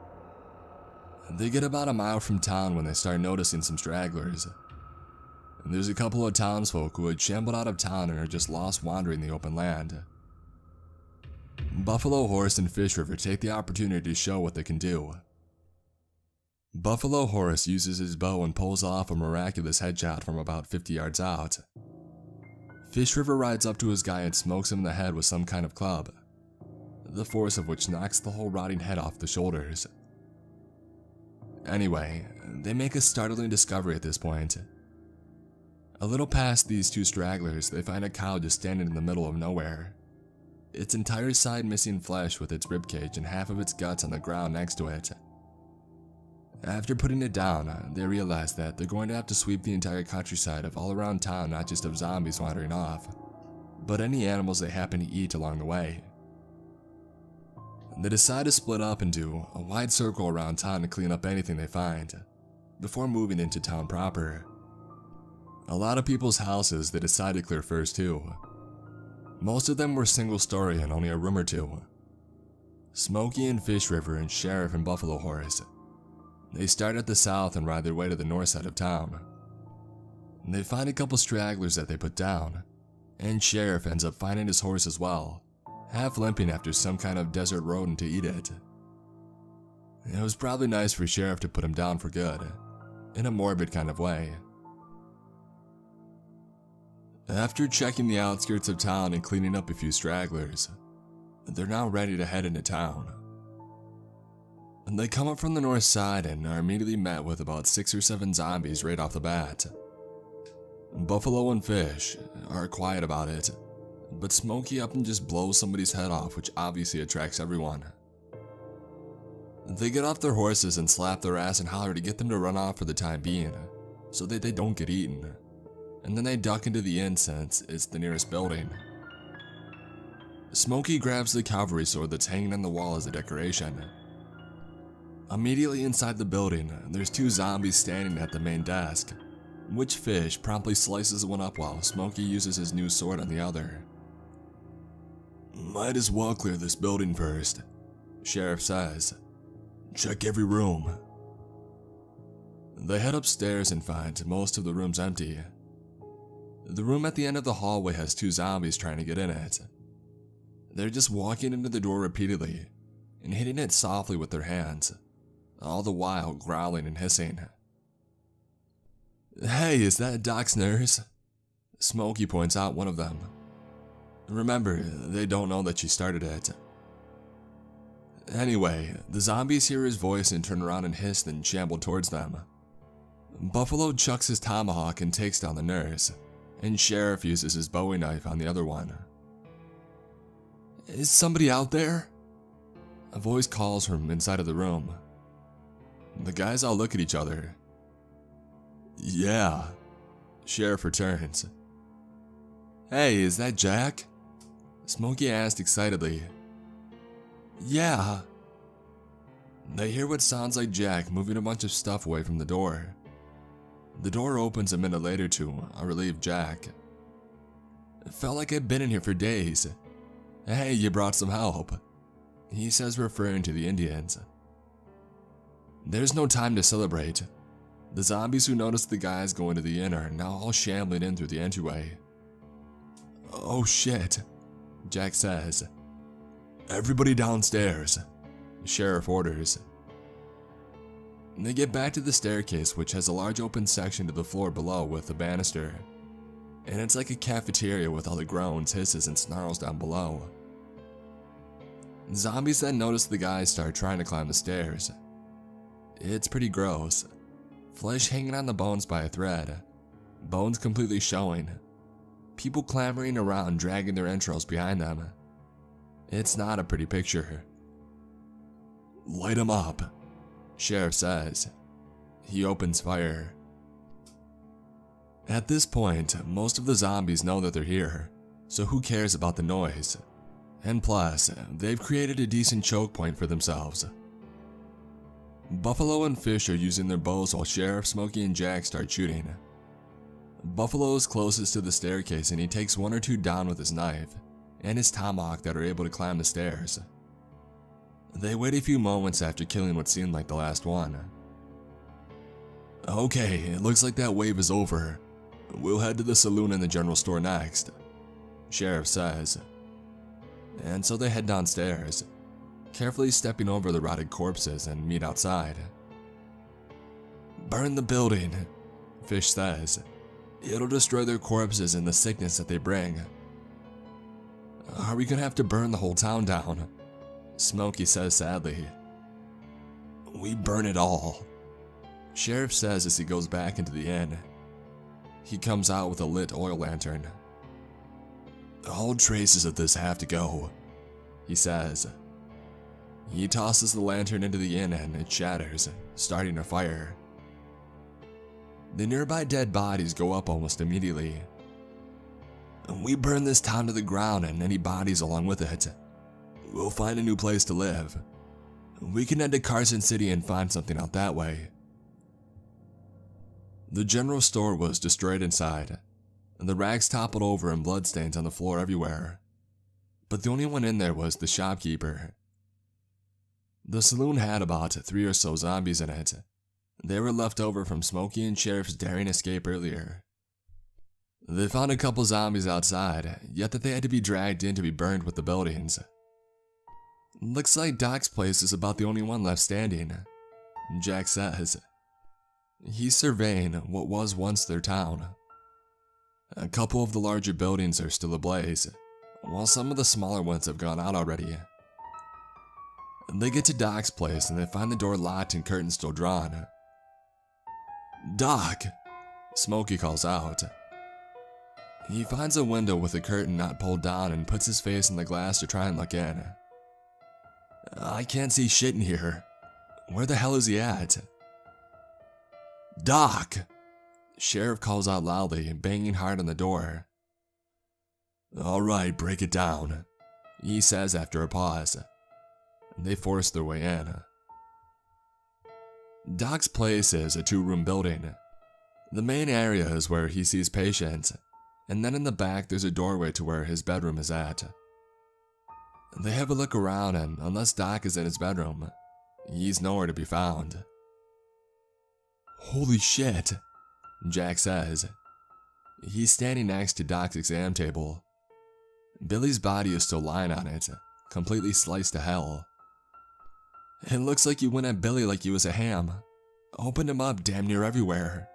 A: They get about a mile from town when they start noticing some stragglers. There's a couple of townsfolk who had shambled out of town and are just lost wandering the open land. Buffalo Horse and Fish River take the opportunity to show what they can do. Buffalo Horse uses his bow and pulls off a miraculous headshot from about 50 yards out. Fish River rides up to his guy and smokes him in the head with some kind of club, the force of which knocks the whole rotting head off the shoulders. Anyway, they make a startling discovery at this point. A little past these two stragglers, they find a cow just standing in the middle of nowhere. Its entire side missing flesh with its ribcage and half of its guts on the ground next to it. After putting it down, they realize that they're going to have to sweep the entire countryside of all around town, not just of zombies wandering off, but any animals they happen to eat along the way. They decide to split up and do a wide circle around town to clean up anything they find, before moving into town proper. A lot of people's houses they decide to clear first too. Most of them were single story and only a room or two. Smokey and Fish River and Sheriff and Buffalo Horse. They start at the south and ride their way to the north side of town. They find a couple stragglers that they put down, and Sheriff ends up finding his horse as well, half limping after some kind of desert rodent to eat it. It was probably nice for Sheriff to put him down for good, in a morbid kind of way. After checking the outskirts of town and cleaning up a few stragglers, they're now ready to head into town. They come up from the north side and are immediately met with about 6 or 7 zombies right off the bat. Buffalo and Fish are quiet about it, but Smokey up and just blows somebody's head off, which obviously attracts everyone. They get off their horses and slap their ass and holler to get them to run off for the time being, so that they don't get eaten, and then they duck into the inn since it's the nearest building. Smokey grabs the cavalry sword that's hanging on the wall as a decoration. Immediately inside the building, there's 2 zombies standing at the main desk, which Fish promptly slices one up while Smokey uses his new sword on the other. "Might as well clear this building first," Sheriff says. "Check every room." They head upstairs and find most of the rooms empty. The room at the end of the hallway has 2 zombies trying to get in it. They're just walking into the door repeatedly and hitting it softly with their hands, all the while growling and hissing. "Hey, is that Doc's nurse?" Smokey points out one of them. Remember, they don't know that she started it. Anyway, the zombies hear his voice and turn around and hiss and shamble towards them. Buffalo chucks his tomahawk and takes down the nurse, and Sheriff uses his bowie knife on the other one. "Is somebody out there?" A voice calls from inside of the room. The guys all look at each other. "Yeah," Sheriff returns. "Hey, is that Jack?" Smokey asked excitedly. "Yeah." They hear what sounds like Jack moving a bunch of stuff away from the door. The door opens a minute later to a relieved Jack. "It felt like I'd been in here for days. Hey, you brought some help," he says, referring to the Indians. There's no time to celebrate. The zombies who noticed the guys going to the inn are now all shambling in through the entryway. "Oh shit," Jack says. "Everybody downstairs," Sheriff orders. They get back to the staircase, which has a large open section to the floor below with a banister, and it's like a cafeteria with all the groans, hisses, and snarls down below. Zombies that notice the guys start trying to climb the stairs. It's pretty gross. Flesh hanging on the bones by a thread, bones completely showing, people clambering around dragging their entrails behind them. It's not a pretty picture. "Light 'em up," Sheriff says. He opens fire. At this point, most of the zombies know that they're here, so who cares about the noise? And plus, they've created a decent choke point for themselves. Buffalo and Fish are using their bows while Sheriff, Smokey, and Jack start shooting. Buffalo is closest to the staircase and he takes 1 or 2 down with his knife and his tomahawk that are able to climb the stairs. They wait a few moments after killing what seemed like the last one. "Okay, it looks like that wave is over. We'll head to the saloon and the general store next," Sheriff says. And so they head downstairs, carefully stepping over the rotted corpses and meet outside. "Burn the building," Fish says. "It'll destroy their corpses and the sickness that they bring." "Are we gonna have to burn the whole town down?" Smokey says sadly. "We burn it all," Sheriff says as he goes back into the inn. He comes out with a lit oil lantern. "All traces of this have to go," he says. He tosses the lantern into the inn and it shatters, starting a fire. The nearby dead bodies go up almost immediately. "We burn this town to the ground and any bodies along with it. We'll find a new place to live. We can head to Carson City and find something out that way." The general store was destroyed inside, and the rags toppled over and bloodstains on the floor everywhere, but the only one in there was the shopkeeper. The saloon had about 3 or so zombies in it. They were left over from Smokey and Sheriff's daring escape earlier. They found a couple zombies outside, yet that they had to be dragged in to be burned with the buildings. Looks like Doc's place is about the only one left standing, Jack says. He's surveying what was once their town. A couple of the larger buildings are still ablaze, while some of the smaller ones have gone out already. They get to Doc's place and they find the door locked and curtains still drawn. "Doc!" Smokey calls out. He finds a window with a curtain not pulled down and puts his face in the glass to try and look in. "I can't see shit in here. Where the hell is he at?" "Doc!" Sheriff calls out loudly, banging hard on the door. "Alright, break it down," he says after a pause. They force their way in. Doc's place is a 2-room building. The main area is where he sees patients, and then in the back there's a doorway to where his bedroom is at. They have a look around, and unless Doc is in his bedroom, he's nowhere to be found. "Holy shit," Jack says. He's standing next to Doc's exam table. Billy's body is still lying on it, completely sliced to hell. "It looks like you went at Billy like he was a ham. Opened him up damn near everywhere,"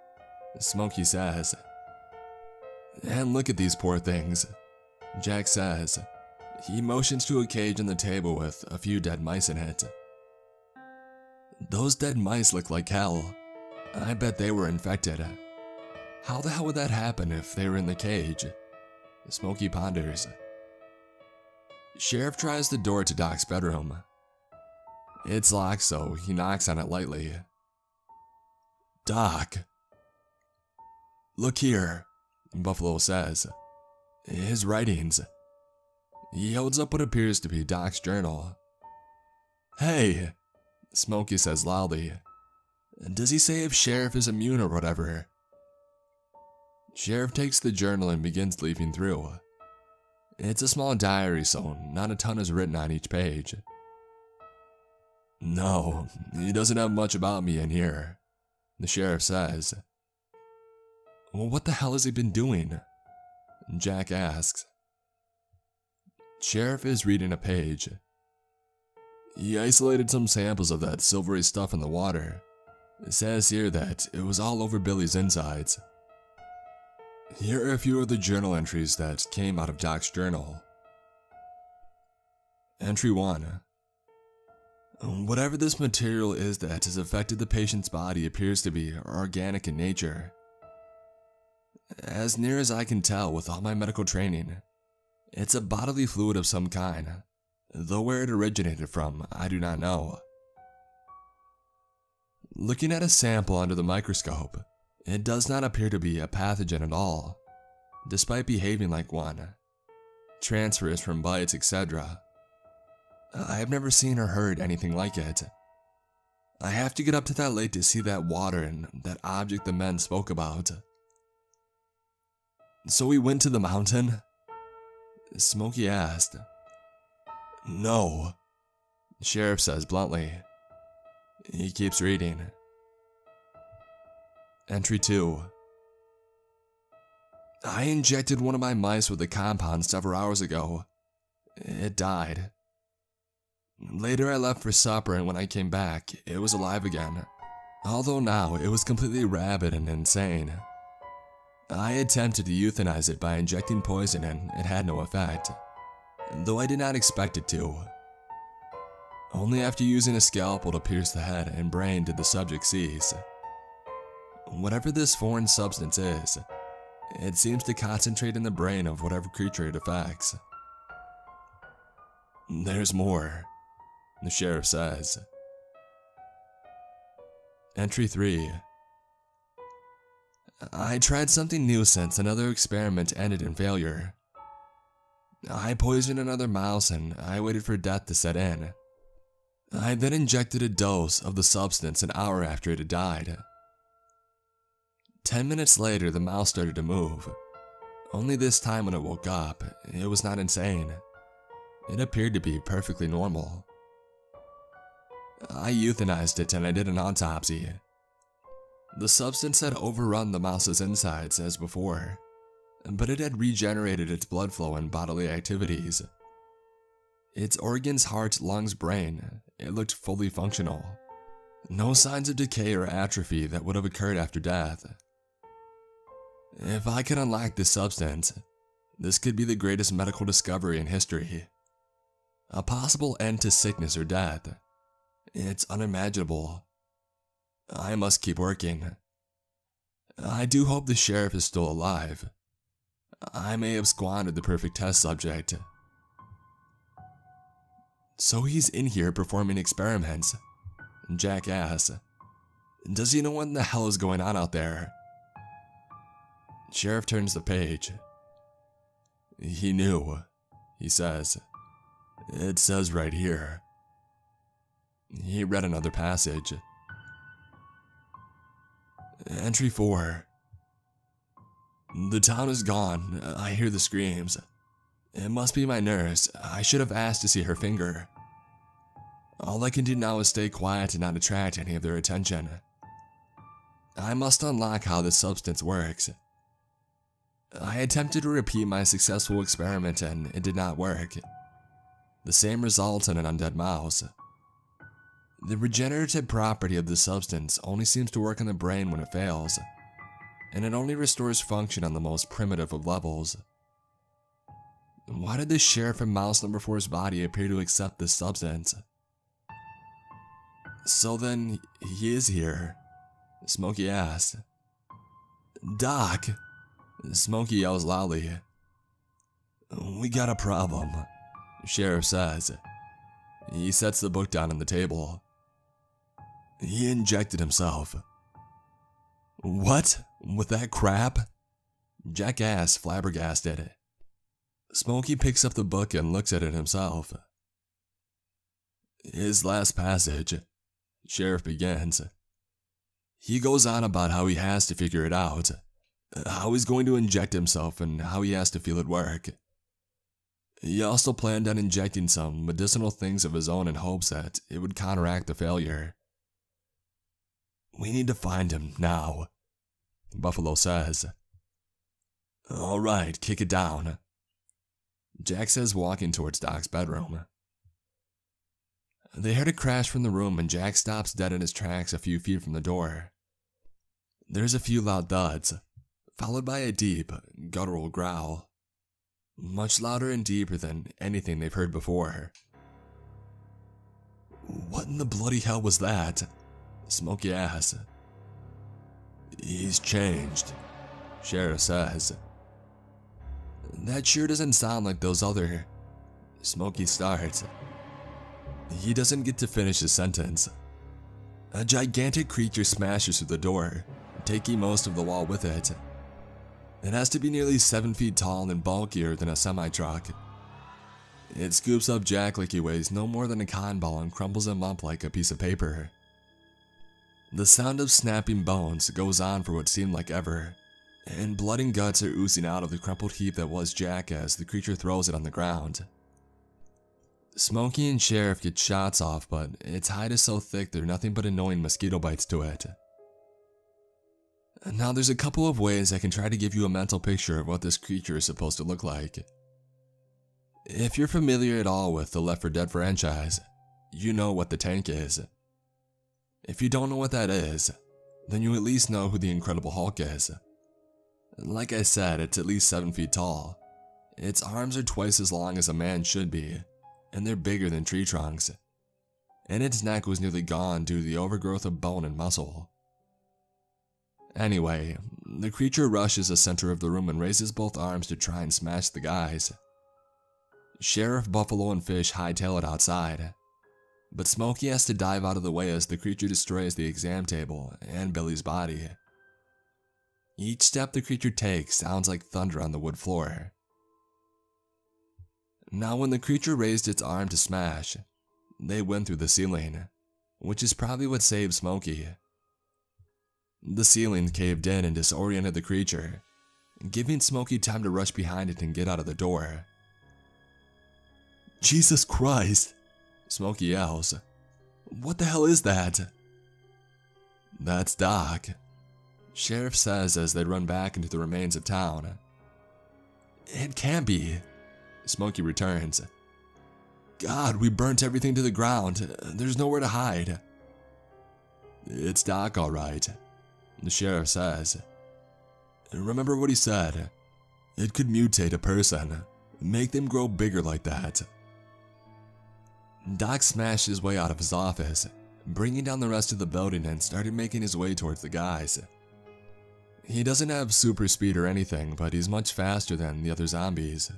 A: Smokey says. "And look at these poor things," Jack says. He motions to a cage on the table with a few dead mice in it. "Those dead mice look like hell. I bet they were infected. How the hell would that happen if they were in the cage?" Smokey ponders. Sheriff tries the door to Doc's bedroom. It's locked, so he knocks on it lightly. "Doc." "Look here," Buffalo says. "His writings." He holds up what appears to be Doc's journal. "Hey," Smokey says loudly. "Does he say if Sheriff is immune or whatever?" Sheriff takes the journal and begins leafing through. It's a small diary, so not a ton is written on each page. "No, he doesn't have much about me in here," the sheriff says. "Well, what the hell has he been doing?" Jack asks. Sheriff is reading a page. "He isolated some samples of that silvery stuff in the water. It says here that it was all over Billy's insides." Here are a few of the journal entries that came out of Doc's journal. Entry 1. "Whatever this material is that has affected the patient's body appears to be organic in nature. As near as I can tell with all my medical training, it's a bodily fluid of some kind, though where it originated from, I do not know. Looking at a sample under the microscope, it does not appear to be a pathogen at all, despite behaving like one. Transfers from bites, etc. I have never seen or heard anything like it. I have to get up to that lake to see that water and that object the men spoke about." "So we went to the mountain?" Smokey asked. "No," the sheriff says bluntly. He keeps reading. Entry 2. "I injected one of my mice with the compound several hours ago. It died. Later I left for supper, and when I came back, it was alive again, although now it was completely rabid and insane. I attempted to euthanize it by injecting poison, and it had no effect, though I did not expect it to. Only after using a scalpel to pierce the head and brain did the subject cease. Whatever this foreign substance is, it seems to concentrate in the brain of whatever creature it affects." "There's more," the sheriff says. Entry 3. "I tried something new since another experiment ended in failure. I poisoned another mouse and I waited for death to set in. I then injected a dose of the substance an hour after it had died. 10 minutes later, the mouse started to move. Only this time when it woke up, it was not insane. It appeared to be perfectly normal. I euthanized it and I did an autopsy. The substance had overrun the mouse's insides as before, but it had regenerated its blood flow and bodily activities. Its organs, heart, lungs, brain, it looked fully functional. No signs of decay or atrophy that would have occurred after death. If I could unlock this substance, this could be the greatest medical discovery in history. A possible end to sickness or death. It's unimaginable. I must keep working. I do hope the sheriff is still alive. I may have squandered the perfect test subject. So he's in here performing experiments? Jack asks. Does he know what the hell is going on out there? Sheriff turns the page. He knew, he says. It says right here. He read another passage. Entry 4. The town is gone. I hear the screams. It must be my nurse. I should have asked to see her finger. All I can do now is stay quiet and not attract any of their attention. I must unlock how this substance works. I attempted to repeat my successful experiment and it did not work. The same result in an undead mouse. The regenerative property of the substance only seems to work in the brain when it fails, and it only restores function on the most primitive of levels. Why did the sheriff in mouse number 4's body appear to accept this substance? So then, he is here, Smokey asked. Doc, Smokey yells loudly. We got a problem, Sheriff says. He sets the book down on the table. He injected himself. What? With that crap? Jack asks, flabbergasted. Smokey picks up the book and looks at it himself. His last passage, Sheriff begins. He goes on about how he has to figure it out, how he's going to inject himself and how he has to feel it work. He also planned on injecting some medicinal things of his own in hopes that it would counteract the failure. We need to find him now, Buffalo says. All right, kick it down, Jack says, walking towards Doc's bedroom. They heard a crash from the room and Jack stops dead in his tracks a few feet from the door. There's a few loud thuds, followed by a deep, guttural growl. Much louder and deeper than anything they've heard before. What in the bloody hell was that? Smokey asks. He's changed, Sheriff says. That sure doesn't sound like those other... Smokey starts. He doesn't get to finish his sentence. A gigantic creature smashes through the door, taking most of the wall with it. It has to be nearly 7 feet tall and bulkier than a semi-truck. It scoops up Jack like he weighs no more than a cotton ball and crumbles him up like a piece of paper. The sound of snapping bones goes on for what seemed like ever, and blood and guts are oozing out of the crumpled heap that was Jack as the creature throws it on the ground. Smokey and Sheriff get shots off, but its hide is so thick there are nothing but annoying mosquito bites to it. Now there's a couple of ways I can try to give you a mental picture of what this creature is supposed to look like. If you're familiar at all with the Left 4 Dead franchise, you know what the tank is. If you don't know what that is, then you at least know who the Incredible Hulk is. Like I said, it's at least 7 feet tall. Its arms are twice as long as a man should be, and they're bigger than tree trunks. And its neck was nearly gone due to the overgrowth of bone and muscle. Anyway, the creature rushes the center of the room and raises both arms to try and smash the guys. Sheriff, Buffalo, and Fish hightail it outside, but Smokey has to dive out of the way as the creature destroys the exam table and Billy's body. Each step the creature takes sounds like thunder on the wood floor. Now when the creature raised its arm to smash, they went through the ceiling, which is probably what saved Smokey. The ceiling caved in and disoriented the creature, giving Smokey time to rush behind it and get out of the door. Jesus Christ, Smokey yells. What the hell is that? That's Doc, Sheriff says as they run back into the remains of town. It can't be, Smokey returns. God, we burnt everything to the ground. There's nowhere to hide. It's Doc, all right, the sheriff says. Remember what he said. It could mutate a person, make them grow bigger like that. Doc smashed his way out of his office, bringing down the rest of the building and started making his way towards the guys. He doesn't have super speed or anything, but he's much faster than the other zombies.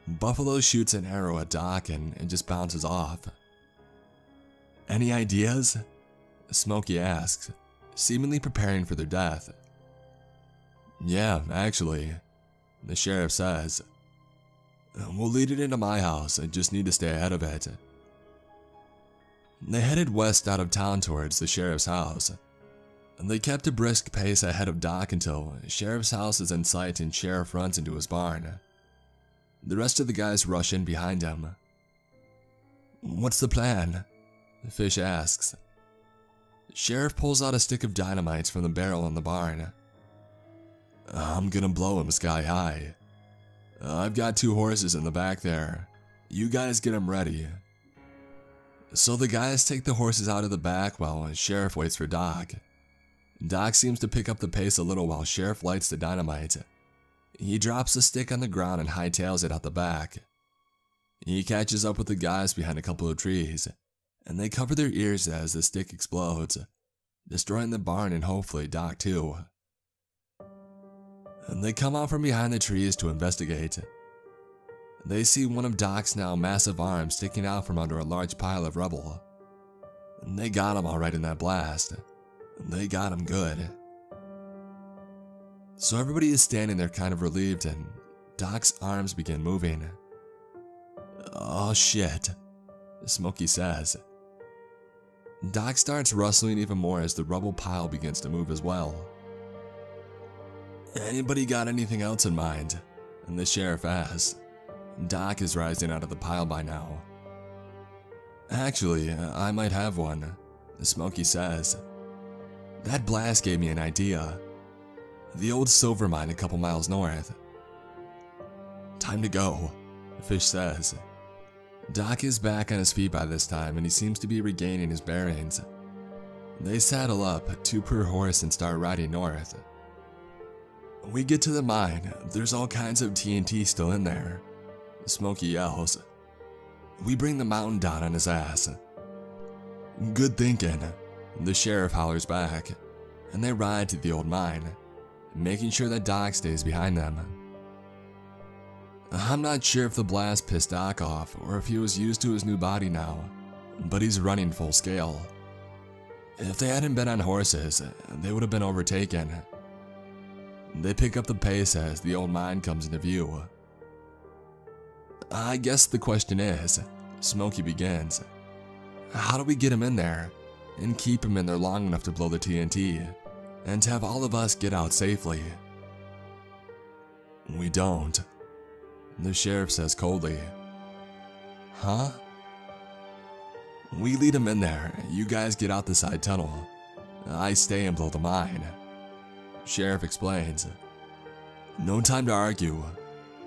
A: Buffalo shoots an arrow at Doc and it just bounces off. Any ideas? Smokey asks, seemingly preparing for their death. Yeah, actually, the sheriff says. We'll lead it into my house, I just need to stay ahead of it. They headed west out of town towards the sheriff's house. They kept a brisk pace ahead of Doc until Sheriff's house is in sight and Sheriff runs into his barn. The rest of the guys rush in behind him. What's the plan? Fish asks. Sheriff pulls out a stick of dynamite from the barrel in the barn. I'm gonna blow him sky high. I've got 2 horses in the back there. You guys get them ready. So the guys take the horses out of the back while Sheriff waits for Doc. Doc seems to pick up the pace a little while Sheriff lights the dynamite. He drops the stick on the ground and hightails it out the back. He catches up with the guys behind a couple of trees, and they cover their ears as the stick explodes, destroying the barn and hopefully Doc too. And they come out from behind the trees to investigate. They see one of Doc's now massive arms sticking out from under a large pile of rubble. They got him alright in that blast. They got him good. So everybody is standing there kind of relieved and Doc's arms begin moving. Oh shit, Smokey says. Doc starts rustling even more as the rubble pile begins to move as well. Anybody got anything else in mind? And the sheriff asks. Doc is rising out of the pile by now. Actually, I might have one, Smokey says. That blast gave me an idea. The old silver mine a couple miles north. Time to go, Fish says. Doc is back on his feet by this time and he seems to be regaining his bearings. They saddle up, 2 per horse, and start riding north. We get to the mine, there's all kinds of TNT still in there, Smokey yells. We bring the mountain down on his ass. Good thinking, the sheriff hollers back, and they ride to the old mine, making sure that Doc stays behind them. I'm not sure if the blast pissed Doc off or if he was used to his new body now, but he's running full scale. If they hadn't been on horses, they would have been overtaken. They pick up the pace as the old mine comes into view. I guess the question is, Smokey begins, how do we get him in there and keep him in there long enough to blow the TNT and to have all of us get out safely? We don't, the sheriff says coldly. Huh? We lead him in there, you guys get out the side tunnel. I stay and blow the mine. Sheriff explains. No time to argue.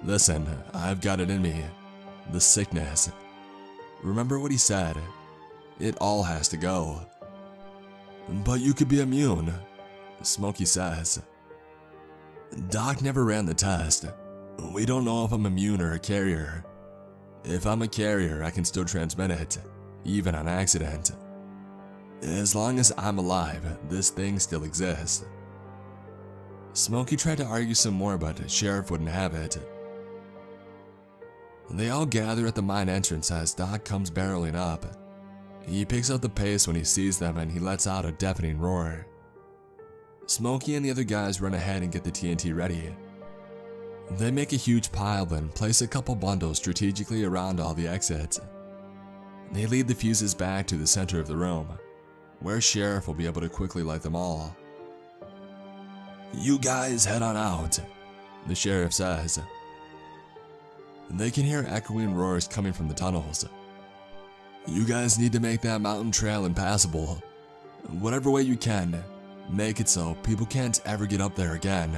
A: Listen, I've got it in me. The sickness. Remember what he said. It all has to go. But you could be immune, Smokey says. Doc never ran the test. We don't know if I'm immune or a carrier. If I'm a carrier, I can still transmit it, even on accident. As long as I'm alive, this thing still exists. Smokey tried to argue some more, but Sheriff wouldn't have it. They all gather at the mine entrance as Doc comes barreling up. He picks up the pace when he sees them and he lets out a deafening roar. Smokey and the other guys run ahead and get the TNT ready. They make a huge pile and place a couple bundles strategically around all the exits. They lead the fuses back to the center of the room, where Sheriff will be able to quickly light them all. You guys head on out, the sheriff says. they can hear echoing roars coming from the tunnels. You guys need to make that mountain trail impassable. Whatever way you can, make it so people can't ever get up there again.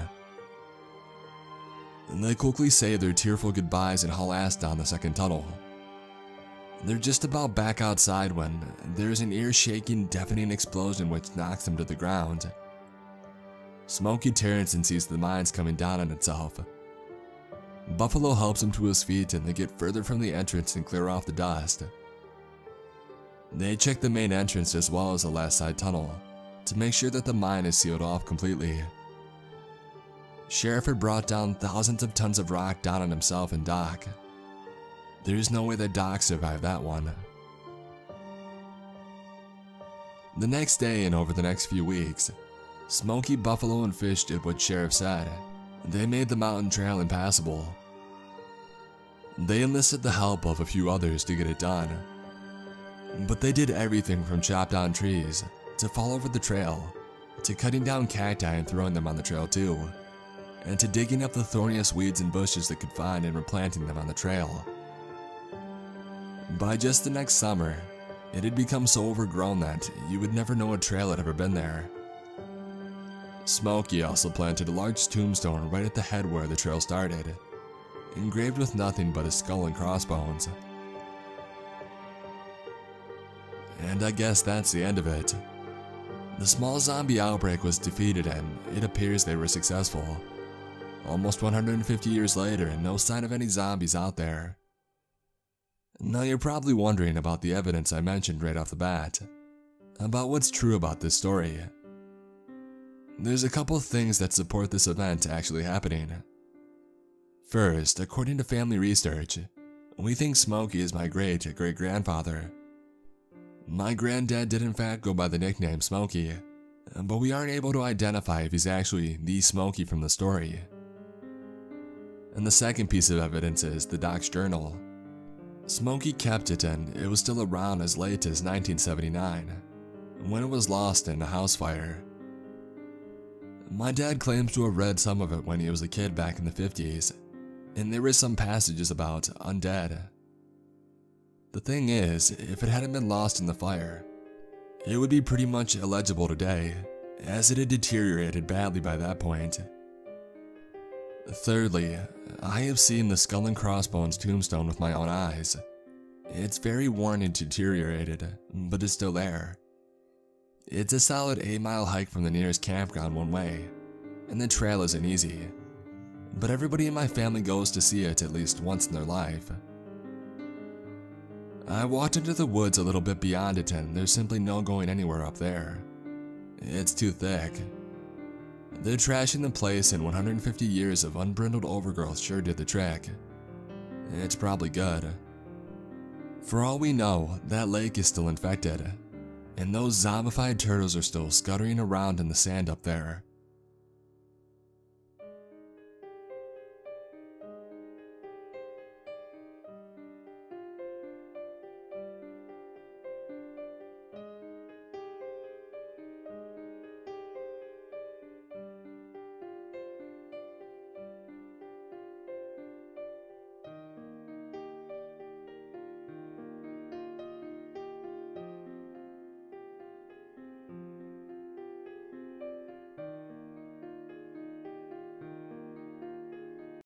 A: They quickly say their tearful goodbyes and haul ass down the second tunnel. They're just about back outside when there's an ear-shaking, deafening explosion which knocks them to the ground. Smokey turns and sees the mines coming down on itself. Buffalo helps him to his feet and they get further from the entrance and clear off the dust. They check the main entrance as well as the last side tunnel to make sure that the mine is sealed off completely. Sheriff had brought down thousands of tons of rock down on himself and Doc. There's no way that Doc survived that one. The next day and over the next few weeks, Smokey, Buffalo, and Fish did what Sheriff said. They made the mountain trail impassable. They enlisted the help of a few others to get it done. But they did everything from chop down trees, to fall over the trail, to cutting down cacti and throwing them on the trail too, and to digging up the thorniest weeds and bushes they could find and replanting them on the trail. By just the next summer, it had become so overgrown that you would never know a trail had ever been there. Smokey also planted a large tombstone right at the head where the trail started, engraved with nothing but a skull and crossbones. And I guess that's the end of it. The small zombie outbreak was defeated and it appears they were successful. Almost 150 years later and no sign of any zombies out there. Now you're probably wondering about the evidence I mentioned right off the bat, about what's true about this story. There's a couple things that support this event actually happening. First, according to family research, we think Smokey is my great-great-grandfather. My granddad did in fact go by the nickname Smokey, but we aren't able to identify if he's actually the Smokey from the story. And the second piece of evidence is the Doc's journal. Smokey kept it and it was still around as late as 1979, when it was lost in a house fire. My dad claims to have read some of it when he was a kid back in the 50s, and there were some passages about undead. The thing is, if it hadn't been lost in the fire, it would be pretty much illegible today, as it had deteriorated badly by that point. Thirdly, I have seen the skull and crossbones tombstone with my own eyes. It's very worn and deteriorated, but it's still there. It's a solid 8-mile hike from the nearest campground one way, and the trail isn't easy. But everybody in my family goes to see it at least once in their life. I walked into the woods a little bit beyond it and there's simply no going anywhere up there. It's too thick. They're trashing the place and 150 years of unbrindled overgrowth sure did the trick. It's probably good. For all we know, that lake is still infected, and those zombified turtles are still scuttering around in the sand up there.